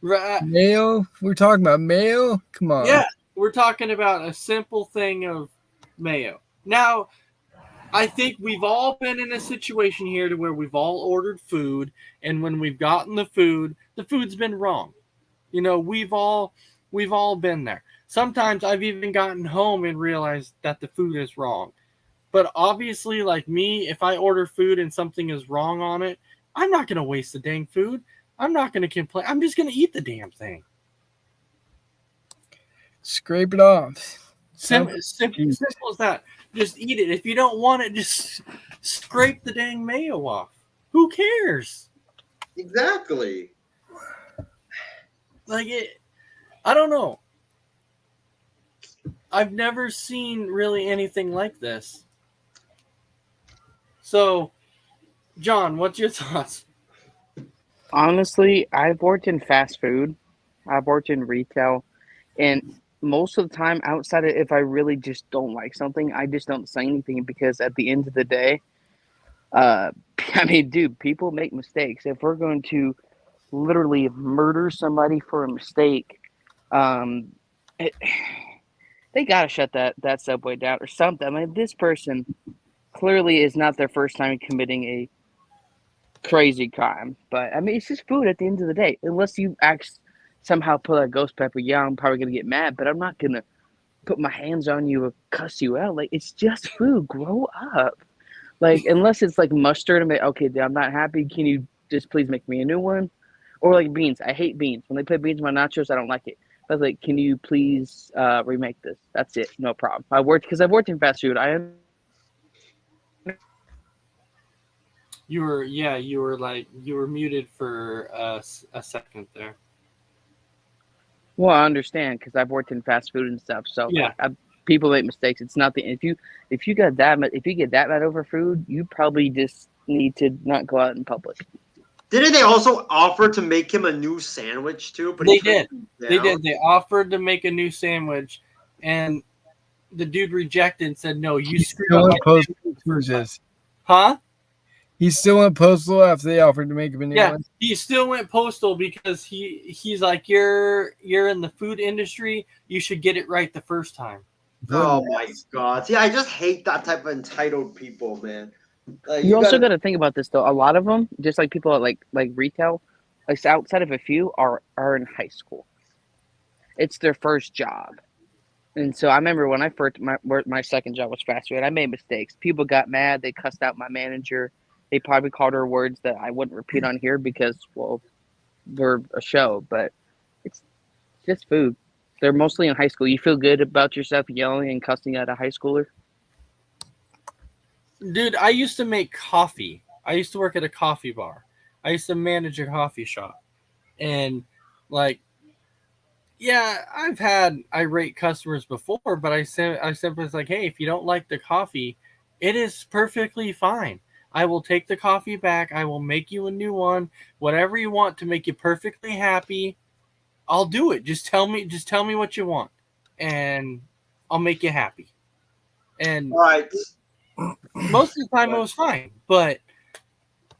Right. mayo? We're talking about mayo? Come on. Yeah, we're talking about a simple thing of mayo. Now, I think we've all been in a situation here to where we've all ordered food, and when we've gotten the food's been wrong. You know, we've all been there. Sometimes I've even gotten home and realized that the food is wrong. But obviously, like me, if I order food and something is wrong on it, I'm not going to waste the dang food. I'm not going to complain. I'm just going to eat the damn thing. Scrape it off. Simple as that. Just eat it. If you don't want it, just scrape the dang mayo off. Who cares? Exactly. Like it, I don't know. I've never seen really anything like this. So, John, what's your thoughts? Honestly, I've worked in fast food, I've worked in retail, and most of the time, outside of if I really just don't like something, I just don't say anything because at the end of the day, uh, I mean, dude, people make mistakes. If we're going to literally murder somebody for a mistake, um, it, they gotta shut that subway down or something. I mean, this person clearly is not their first time committing a crazy crime. But I mean, it's just food at the end of the day. Unless you somehow pull a ghost pepper, yeah, I'm probably gonna get mad, but I'm not gonna put my hands on you or cuss you out. Like it's just food. Grow up. Like unless it's like mustard, I'm like, okay, I'm not happy. Can you just please make me a new one? Or like beans. I hate beans. When they put beans in my nachos, I don't like it. I was like, can you please remake this? That's it. No problem. I've worked in fast food. You were muted for a second there. Well, I understand because I've worked in fast food and stuff. So Yeah. people make mistakes. It's not the if you get that mad over food, you probably just need to not go out in public. Didn't they also offer to make him a new sandwich too? But They he did. turned They down? did. They offered to make a new sandwich, and the dude rejected and said, "No, you screwed Still up in my postal. sandwich Who's first time." this? Huh? He's still in postal after they offered to make him a new Yeah, one. he still went postal because he's like, you're in the food industry. You should get it right the first time. Oh my god! See, I just hate that type of entitled people, man. Like, You also gotta- got to think about this though. A lot of them, just like people at like retail, like outside of a few, are in high school. It's their first job, and so I remember when I first my second job was fast food. I made mistakes. People got mad. They cussed out my manager. They probably called her words that I wouldn't repeat on here because well, we're a show. But it's just food. They're mostly in high school. You feel good about yourself yelling and cussing at a high schooler? Dude, I used to make coffee. I used to work at a coffee bar. I used to manage a coffee shop. And like, yeah, I've had irate customers before, but I simply was like, hey, if you don't like the coffee, it is perfectly fine. I will take the coffee back. I will make you a new one. Whatever you want to make you perfectly happy, I'll do it. Just tell me what you want, and I'll make you happy. And All right. most of the time it was fine, but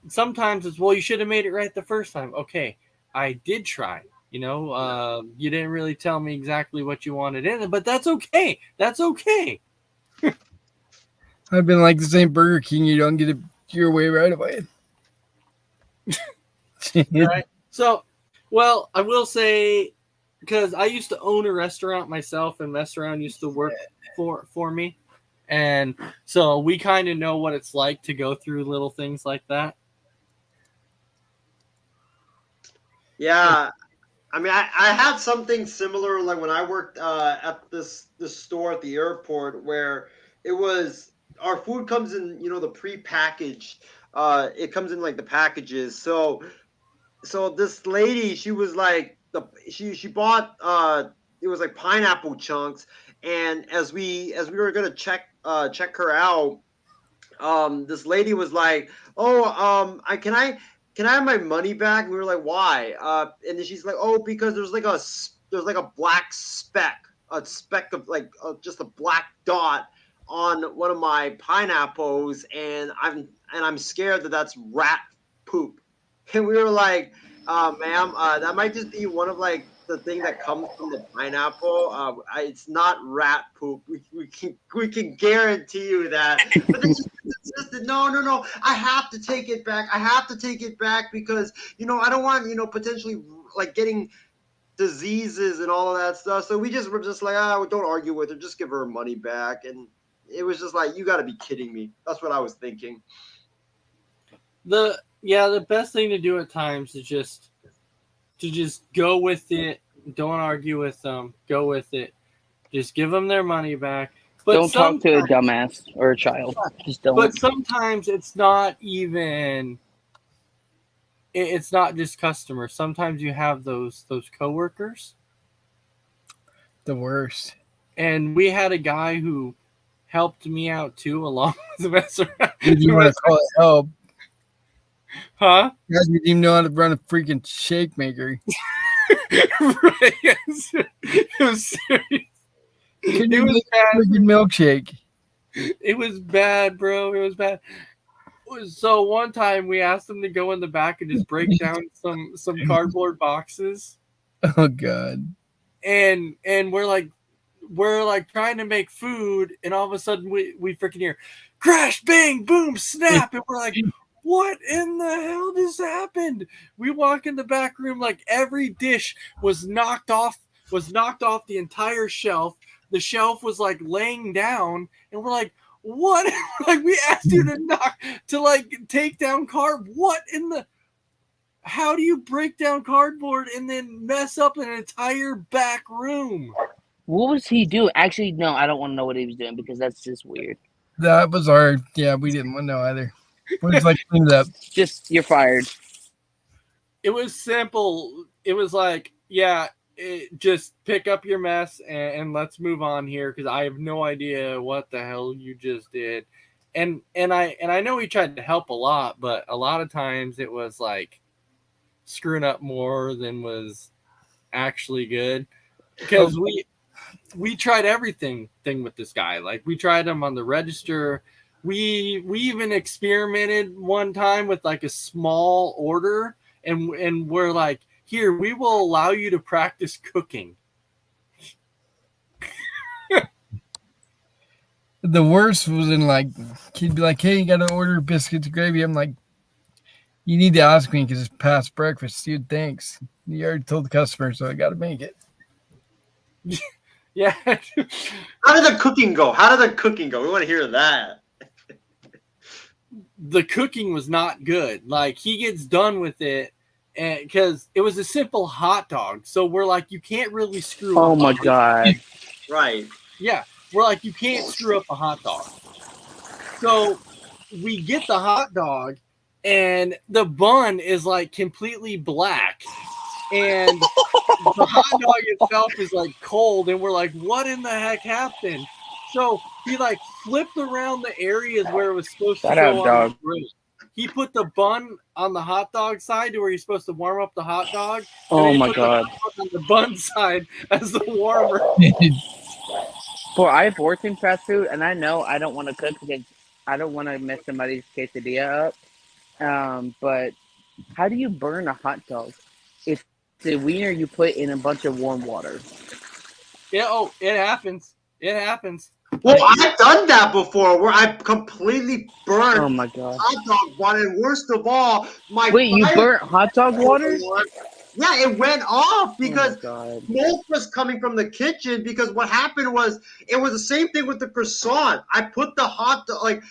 sometimes it's, well, you should have made it right the first time. Okay, I did try. You know, you didn't really tell me exactly what you wanted in it, but that's okay. That's okay. I've been like the same Burger King. You don't get it your way right away. Right. So, well, I will say, because I used to own a restaurant myself, and restaurant used to work for me, and so we kind of know what it's like to go through little things like that. Yeah, I mean, I had something similar like when I worked at this store at the airport where it was our food comes in, you know, the pre-packaged. It comes in like the packages. So this lady, she was like she bought it was like pineapple chunks, and as we were gonna check her out, this lady was like, "Oh, can I have my money back?" And we were like, "Why?" And then she's like, "Oh, because there's like a black speck, a speck of like just a black dot on one of my pineapples, and I'm scared that that's rat poop." And we were like, "Ma'am, that might just be one of like the thing that comes from the pineapple, it's not rat poop. We can guarantee you that. But then she insisted, no. I have to take it back. I have to take it back because I don't want potentially like getting diseases and all of that stuff. So we were just like, don't argue with her. Just give her money back. And it was just like, you got to be kidding me. That's what I was thinking. The best thing to do at times is just go with it. Don't argue with them. Go with it. Just give them their money back. But Don't talk to a dumbass or a child. Just don't. But sometimes it's not even. It's not just customers. Sometimes you have those coworkers. The worst. And we had a guy who helped me out too, along with the mess around. Did you want to call it help? Huh? You guys didn't even know how to run a freaking shake maker. Right. It was serious. Couldn't It even was make a bad. freaking milkshake. It was bad, bro. It was bad. So one time we asked him to go in the back and just break down some cardboard boxes, Oh god. and we're like trying to make food, and all of a sudden we freaking hear crash, bang, boom, snap, and we're like, what in the hell just happened? We walk in the back room, like every dish was knocked off the entire shelf. The shelf was like laying down, and we're like, what? Like, we asked you to take down card. What in the? How do you break down cardboard and then mess up an entire back room? What was he doing? Actually, no, I don't want to know what he was doing because that's just weird. That was hard. Yeah, we didn't want to know either. We're just like clean it up. Just you're fired. It was simple. It was like, just pick up your mess and let's move on here because I have no idea what the hell you just did. And I know he tried to help a lot, but a lot of times it was like screwing up more than was actually good because we tried everything with this guy. Like, we tried him on the register. We even experimented one time with like a small order, and we're like, here, we will allow you to practice cooking. The worst was in like, he'd be like, hey, you got to order biscuits and gravy. I'm like, you need to ask me because it's past breakfast, dude. Thanks. You already told the customer, so I got to make it. Yeah. How did the cooking go? We want to hear that. The cooking was not good. Like, he gets done with it, and because it was a simple hot dog, so we're like, you can't really screw up. Oh my god. Right. Yeah, we're like, you can't screw up a hot dog. So we get the hot dog, and the bun is like completely black, and the hot dog itself is like cold, and we're like, what in the heck happened? So he like flipped around the areas where it was supposed to Shout go out, on dog. the grill. He put the bun on the hot dog side to where you're supposed to warm up the hot dog. And Oh then he my put god. the hot dog on the bun side as the warmer. Boy, I've worked in fast food, and I know I don't want to cook because I don't want to mess somebody's quesadilla up. But how do you burn a hot dog? It's the wiener you put in a bunch of warm water. Yeah, it happens. It happens. Well, I've done that before where I completely burned Oh my god. hot dog water, and worst of all, Wait, you burnt hot dog water? Yeah, it went off because Oh smoke was coming from the kitchen. Because what happened was, it was the same thing with the croissant. I put the hot dog,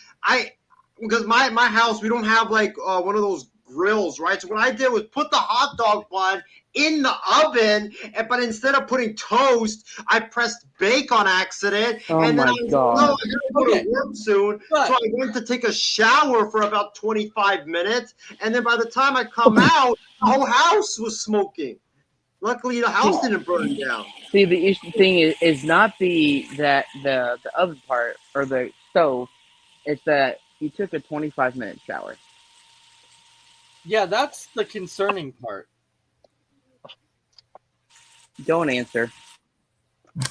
because my house, we don't have like one of those grills, right? So what I did was put the hot dog bun in the oven, but instead of putting toast, I pressed bake on accident. Oh and then my I was God. like, no, I gotta go to work soon. But- So I went to take a shower for about 25 minutes, and then by the time I come out, the whole house was smoking. Luckily, the house didn't burn down. See, the issue thing is not the oven part or the stove. It's that you took a 25-minute shower. Yeah, that's the concerning part. Don't answer.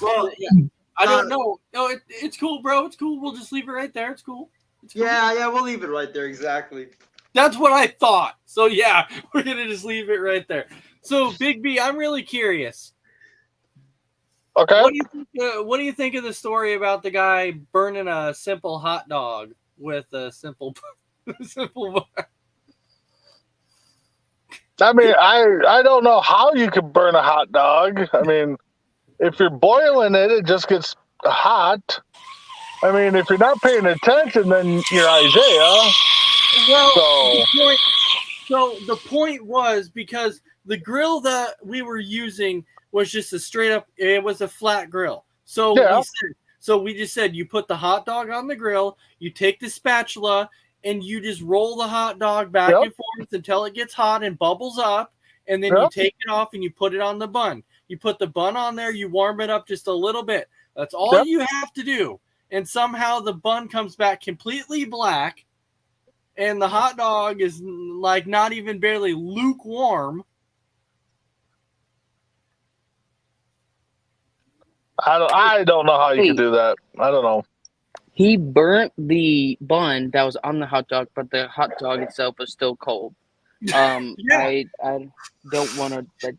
Well, Yeah, I don't know. No, it's cool, bro. It's cool. We'll just leave it right there. It's cool. It's cool. yeah, we'll leave it right there. Exactly. That's what I thought. So yeah, we're gonna just leave it right there. So Big B, I'm really curious. Okay. What do you think of the story about the guy burning a simple hot dog with a simple simple? I mean, I don't know how you could burn a hot dog. I mean, if you're boiling it, it just gets hot. I mean, if you're not paying attention, then you're Isaiah. Well, So the point was because the grill that we were using was just a straight up. It was a flat grill. So Yeah. we just said you put the hot dog on the grill, you take the spatula, and you just roll the hot dog back Yep. and forth until it gets hot and bubbles up, and then you Yep. take it off and you put it on the bun. You put the bun on there, you warm it up just a little bit. That's all Yep. you have to do. And somehow the bun comes back completely black, and the hot dog is like not even barely lukewarm. I don't know how you Hey. could do that. I don't know. He burnt the bun that was on the hot dog, but the hot dog itself was still cold. Yeah. I don't want to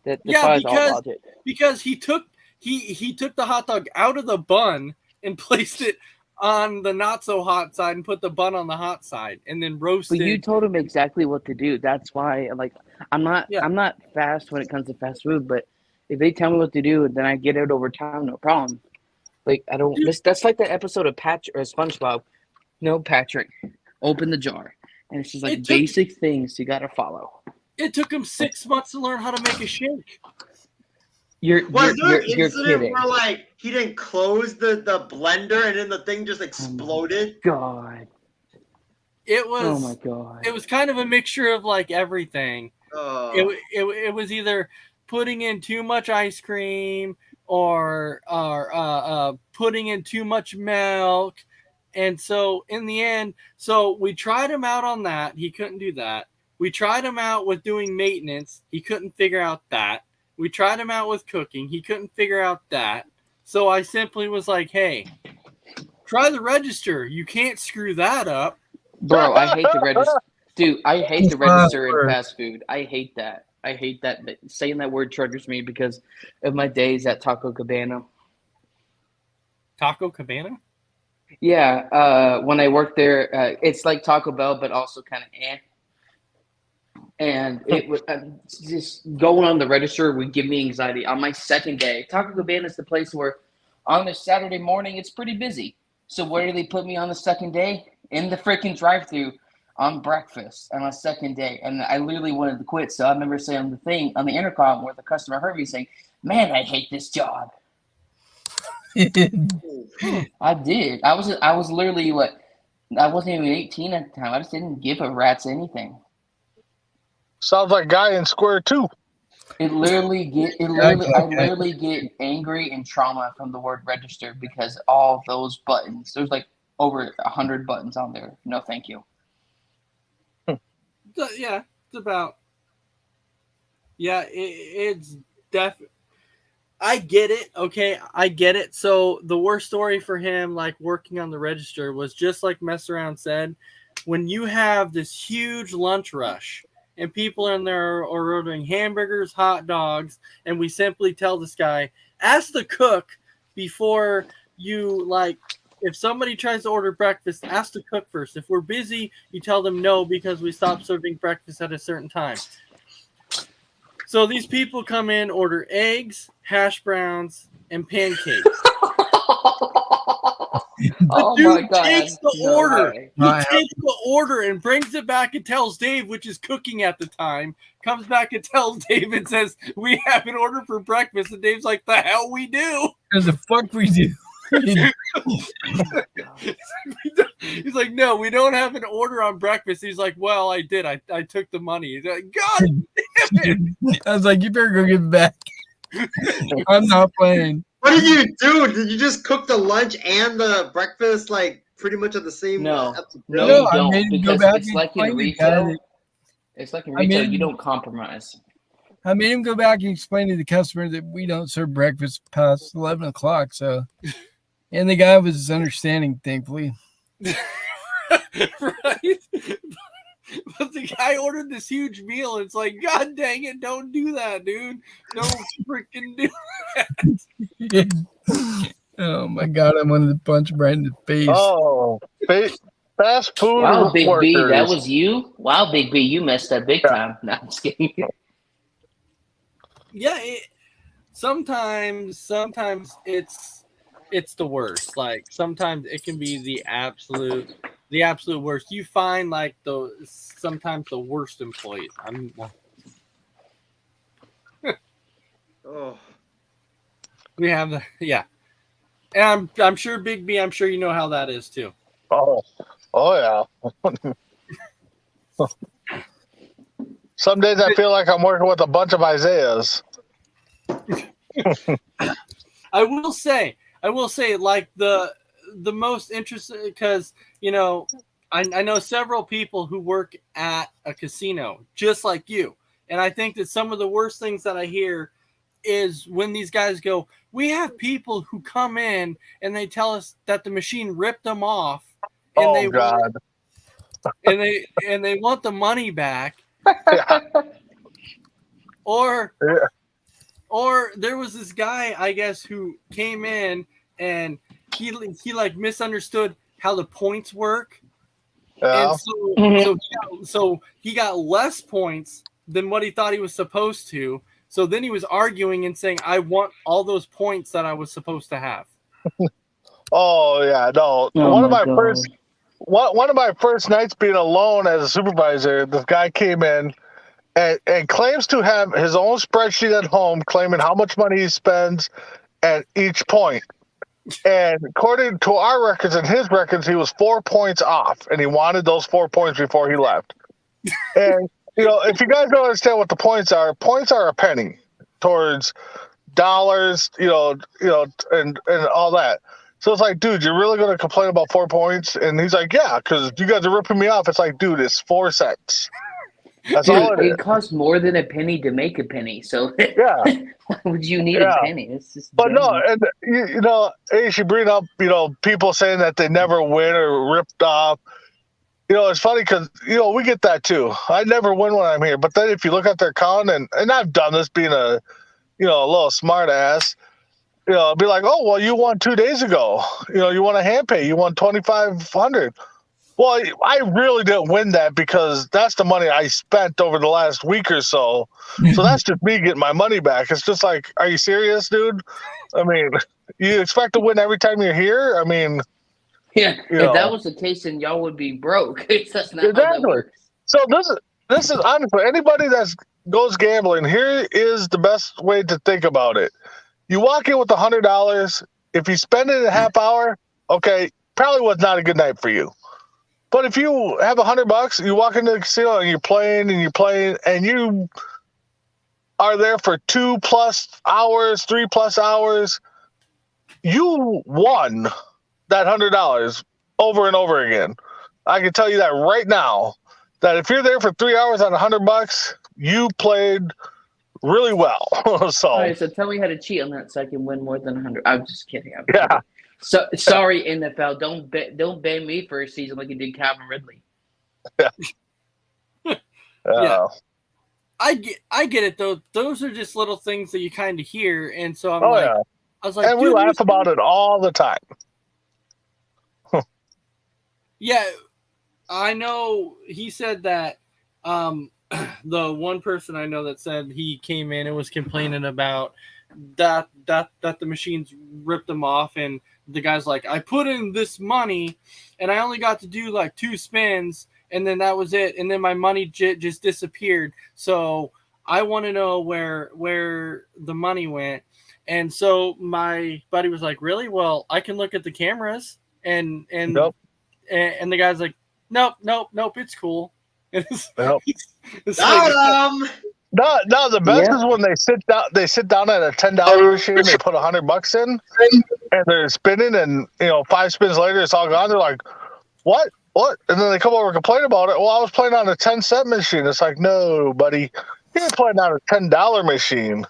that Yeah, defies all logic. because he took the hot dog out of the bun and placed it on the not so hot side and put the bun on the hot side and then roasted. But you told him exactly what to do. That's why, like, I'm not Yeah. I'm not fast when it comes to fast food. But if they tell me what to do, then I get it over time, no problem. Like I don't. That's like the episode of Patrick or SpongeBob. No, Patrick, open the jar, and it's just like It took- basic things you gotta follow. It took him 6 months to learn how to make a shake. Was there an You're incident kidding. where like he didn't close the blender and then the thing just exploded? God. It was Oh my God. it was kind of a mixture of like everything. Oh. It was either putting in too much ice cream or putting in too much milk. And so in the end, so we tried him out on that. He couldn't do that. We tried him out with doing maintenance. He couldn't figure out that. We tried him out with cooking. He couldn't figure out that. So I simply was like, hey, try the register. You can't screw that up. Bro, I hate the register. Dude, I hate the register in fast food. I hate that. I hate that. Saying that word triggers me because of my days at Taco Cabana. Taco Cabana? Yeah, when I worked there, it's like Taco Bell, but also kind of eh. And it was just going on the register would give me anxiety. On my second day, Taco Cabana is the place where on a Saturday morning it's pretty busy. So where do they put me on the second day? In the freaking drive-thru on breakfast on my second day. And I literally wanted to quit. So I remember saying on the thing on the intercom where the customer heard me saying, "Man, I hate this job." I did. I was literally I wasn't even 18 at the time. I just didn't give a rat's anything. Sounds like guy in square two. I literally get angry and trauma from the word register because all those buttons. There's like over 100 buttons on there. No, thank you. Yeah, it's about. Yeah, it's definitely. I get it. Okay, I get it. So the worst story for him, like working on the register, was just like Mess Around said, when you have this huge lunch rush and people in there are ordering hamburgers, hot dogs, and we simply tell this guy, ask the cook before you if somebody tries to order breakfast, ask the cook first. If we're busy, you tell them no because we stopped serving breakfast at a certain time. So these people come in, order eggs, hash browns, and pancakes. Oh Dude my God. takes the No order. way. He takes the order and brings it back and tells Dave, which is cooking at the time, comes back and tells Dave and says, "We have an order for breakfast." And Dave's like, "The hell we do." As the fuck we do. He's like, "No, we don't have an order on breakfast." He's like, "Well, I did. I took the money." He's like, "God damn it." I was like, you better go give it back. I'm not playing. What did you do? Did you just cook the lunch and the breakfast like pretty much at the same? No. at the- No, No, you I don't, made him go because back it's and like in explain it, retail. guys. It's like in I retail, mean- you don't compromise. I made him go back and explain to the customer that we don't serve breakfast past 11 o'clock. So, and the guy was understanding, thankfully. Right? But the guy ordered this huge meal. It's like, God dang it, don't do that, dude. Don't freaking do Oh my god, I wanted to punch him right in the face. Oh, fast food Wow, Big workers. B, that was you? Wow, Big B, you messed up big time. No, I'm just kidding. Yeah, sometimes it's the worst. Like sometimes it can be the absolute worst. You find like sometimes the worst employees. Oh, We have and I'm sure Big B. I'm sure you know how that is too. Oh yeah. Some days I feel like I'm working with a bunch of Isaiahs. I will say, like the most interesting, because I know several people who work at a casino just like you, and I think that some of the worst things that I hear is when these guys go, we have people who come in and they tell us that the machine ripped them off, and God. and they want the money back, Yeah. or Yeah. Or there was this guy, I guess, who came in and he like misunderstood how the points work, Yeah. and so he got less points than what he thought he was supposed to. So then he was arguing and saying, "I want all those points that I was supposed to have." Oh yeah, no. Oh one of my my God. one of my first nights being alone as a supervisor, this guy came in and claims to have his own spreadsheet at home, claiming how much money he spends at each point. And according to our records and his records, he was 4 points off, and he wanted those 4 points before he left. And if you guys don't understand what the points are a penny towards dollars, and all that. So it's like, dude, you're really going to complain about 4 points? And he's like, yeah, because you guys are ripping me off. It's like, dude, it's 4 cents. That's all it is. It costs more than a penny to make a penny. So Yeah. why would you need Yeah. a penny? It's just But no, dumb. and Ace, you bring up, people saying that they never win or ripped off. It's funny because, we get that too. I never win when I'm here. But then if you look at their account, and I've done this being a little smart ass, be like, oh, well, you won 2 days ago. You won a hand pay. You won $2,500. Well, I really didn't win that because that's the money I spent over the last week or so. So that's just me getting my money back. It's just like, are you serious, dude? I mean, you expect to win every time you're here? I mean, Yeah, you if know. that was the case, then y'all would be broke. That's not how that Exactly. works. So this is honestly, anybody that goes gambling, here is the best way to think about it. You walk in with $100. If you spend it in a half hour, okay, probably was not a good night for you. But if you have $100, you walk into the casino and you're playing, and you are there for 2+ hours, 3+ hours, you won that $100 over and over again. I can tell you that right now, that if you're there for 3 hours on $100, you played really well. So All right, so tell me how to cheat on that so I can win more than 100. I'm just kidding. yeah. So sorry, NFL. Don't ban me for a season like you did Calvin Ridley. Yeah. I get it though. Those are just little things that you kind of hear, and so I was like, And we dude, laugh about it all the time. Yeah, I know. He said that the one person I know that said he came in and was complaining about that the machines ripped him off, and the guy's like, I put in this money and I only got to do like 2 spins, and then that was it, and then my money just disappeared. So I want to know where the money went. And so my buddy was like, really? Well, I can look at the cameras. And Nope. and the guy's like, nope, it's cool. Nope. It's like, No, the best is when they sit down at a $10 machine, they put $100 in, and they're spinning, and 5 spins later it's all gone. They're like, what? And then they come over and complain about it. Well, I was playing on a 10-cent machine. It's like, no, buddy, you're playing on a $10 machine.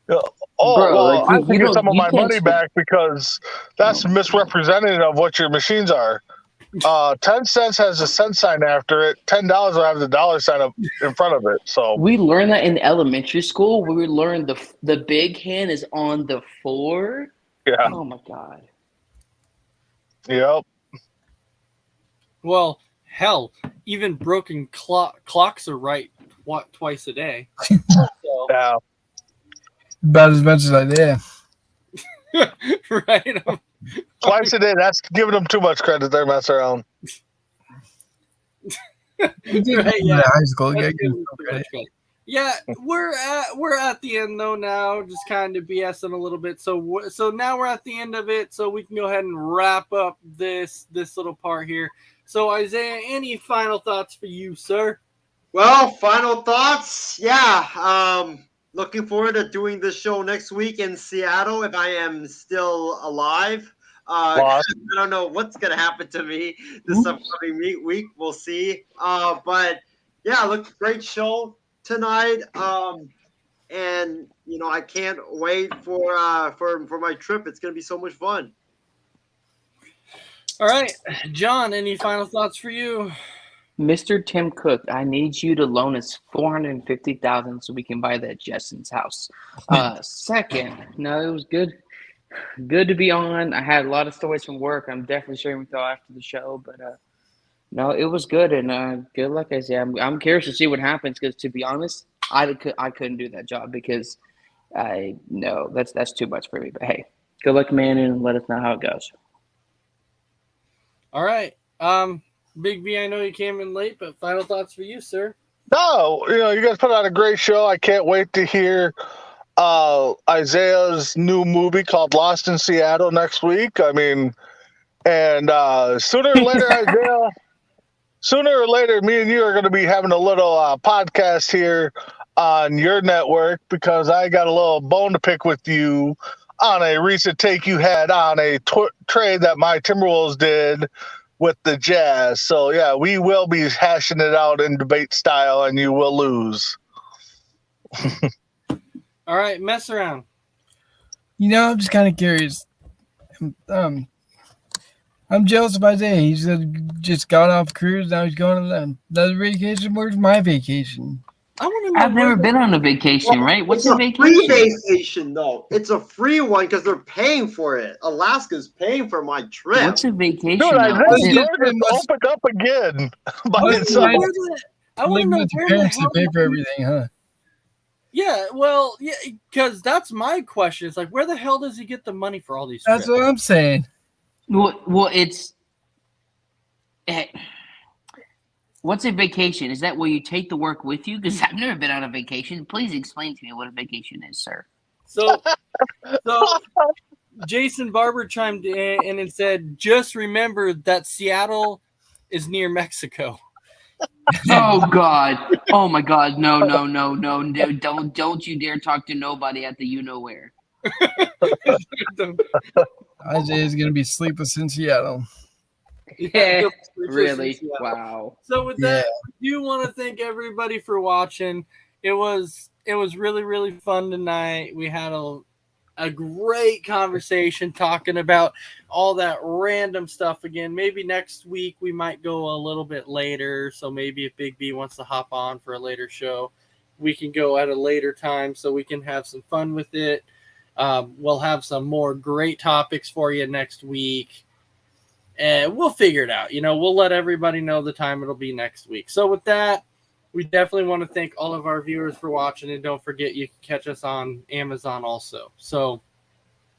Bro, well, I can get some of you my can't money back because that's misrepresentative of what your machines are. 10 cents has a cent sign after it. $10 will have the dollar sign up in front of it. So We learned that in elementary school. We learned the big hand is on the 4. yeah, Oh my god. yep. Well, hell, even broken clocks are right twice a day. So, Yeah. About as much as I did. right? Twice a day. That's giving them too much credit. They're messing around. Right, Yeah, high school. That's Yeah, giving too much credit. Yeah, we're at the end though now, just kind of BSing a little bit. So now we're at the end of it, so we can go ahead and wrap up this little part here. So Isaiah, any final thoughts for you, sir? Well, final thoughts. Yeah, looking forward to doing this show next week in Seattle if I am still alive. I don't know what's gonna happen to me this upcoming week. We'll see. But yeah, look, great show tonight. And I can't wait for my trip. It's gonna be so much fun. All right, John, any final thoughts for you? Mr. Tim Cook, I need you to loan us $450,000 so we can buy that Justin's house. Second, no, it was good to be on. I had a lot of stories from work. I'm definitely sharing with y'all after the show, but no, it was good, and good luck. I say, I'm curious to see what happens because, to be honest, I couldn't do that job because that's too much for me. But hey, good luck, man, and let us know how it goes. All right, Big B, I know you came in late, but final thoughts for you, sir. No, you guys put on a great show. I can't wait to hear Isaiah's new movie called Lost in Seattle next week. I mean, and sooner or later, me and you are going to be having a little podcast here on your network because I got a little bone to pick with you on a recent take you had on a trade that my Timberwolves did with the Jazz. So, yeah, we will be hashing it out in debate style, and you will lose. All right, mess around. I'm just kind of curious. I'm jealous of Isaiah. He's just got off a cruise. Now he's going on another vacation. Where's my vacation? I want to know. I've never been on a vacation, right? What's It's a free vacation? vacation, though. It's a free one because they're paying for it. Alaska's paying for my trip. What's a vacation? Dude, now? Isaiah's opened up again by itself. I want to know with your where the parents to hell. pay for everything, huh? Yeah, well, yeah, because that's my question. It's like, where the hell does he get the money for all these trips? That's what I'm saying. Well, it's what's a vacation? Is that where you take the work with you? Because I've never been on a vacation. Please explain to me what a vacation is, sir. So Jason Barber chimed in and said, just remember that Seattle is near Mexico. Oh God! Oh my God! No! Don't you dare talk to nobody at the you know where. Isaiah's going to be sleepless in Seattle. Yeah, really? Wow. So with that, I do want to thank everybody for watching. It was really, really fun tonight. We had a great conversation talking about all that random stuff again. Maybe next week we might go a little bit later. So maybe if Big B wants to hop on for a later show, we can go at a later time so we can have some fun with it. We'll have some more great topics for you next week. And we'll figure it out. We'll let everybody know the time it'll be next week. So with that, we definitely want to thank all of our viewers for watching. And don't forget, you can catch us on Amazon also. So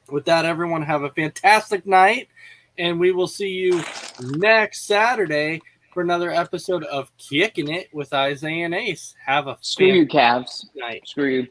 with that, everyone have a fantastic night. And we will see you next Saturday for another episode of Kicking It with Isaiah and Ace. Have a Screw you, Cavs. night. Screw you.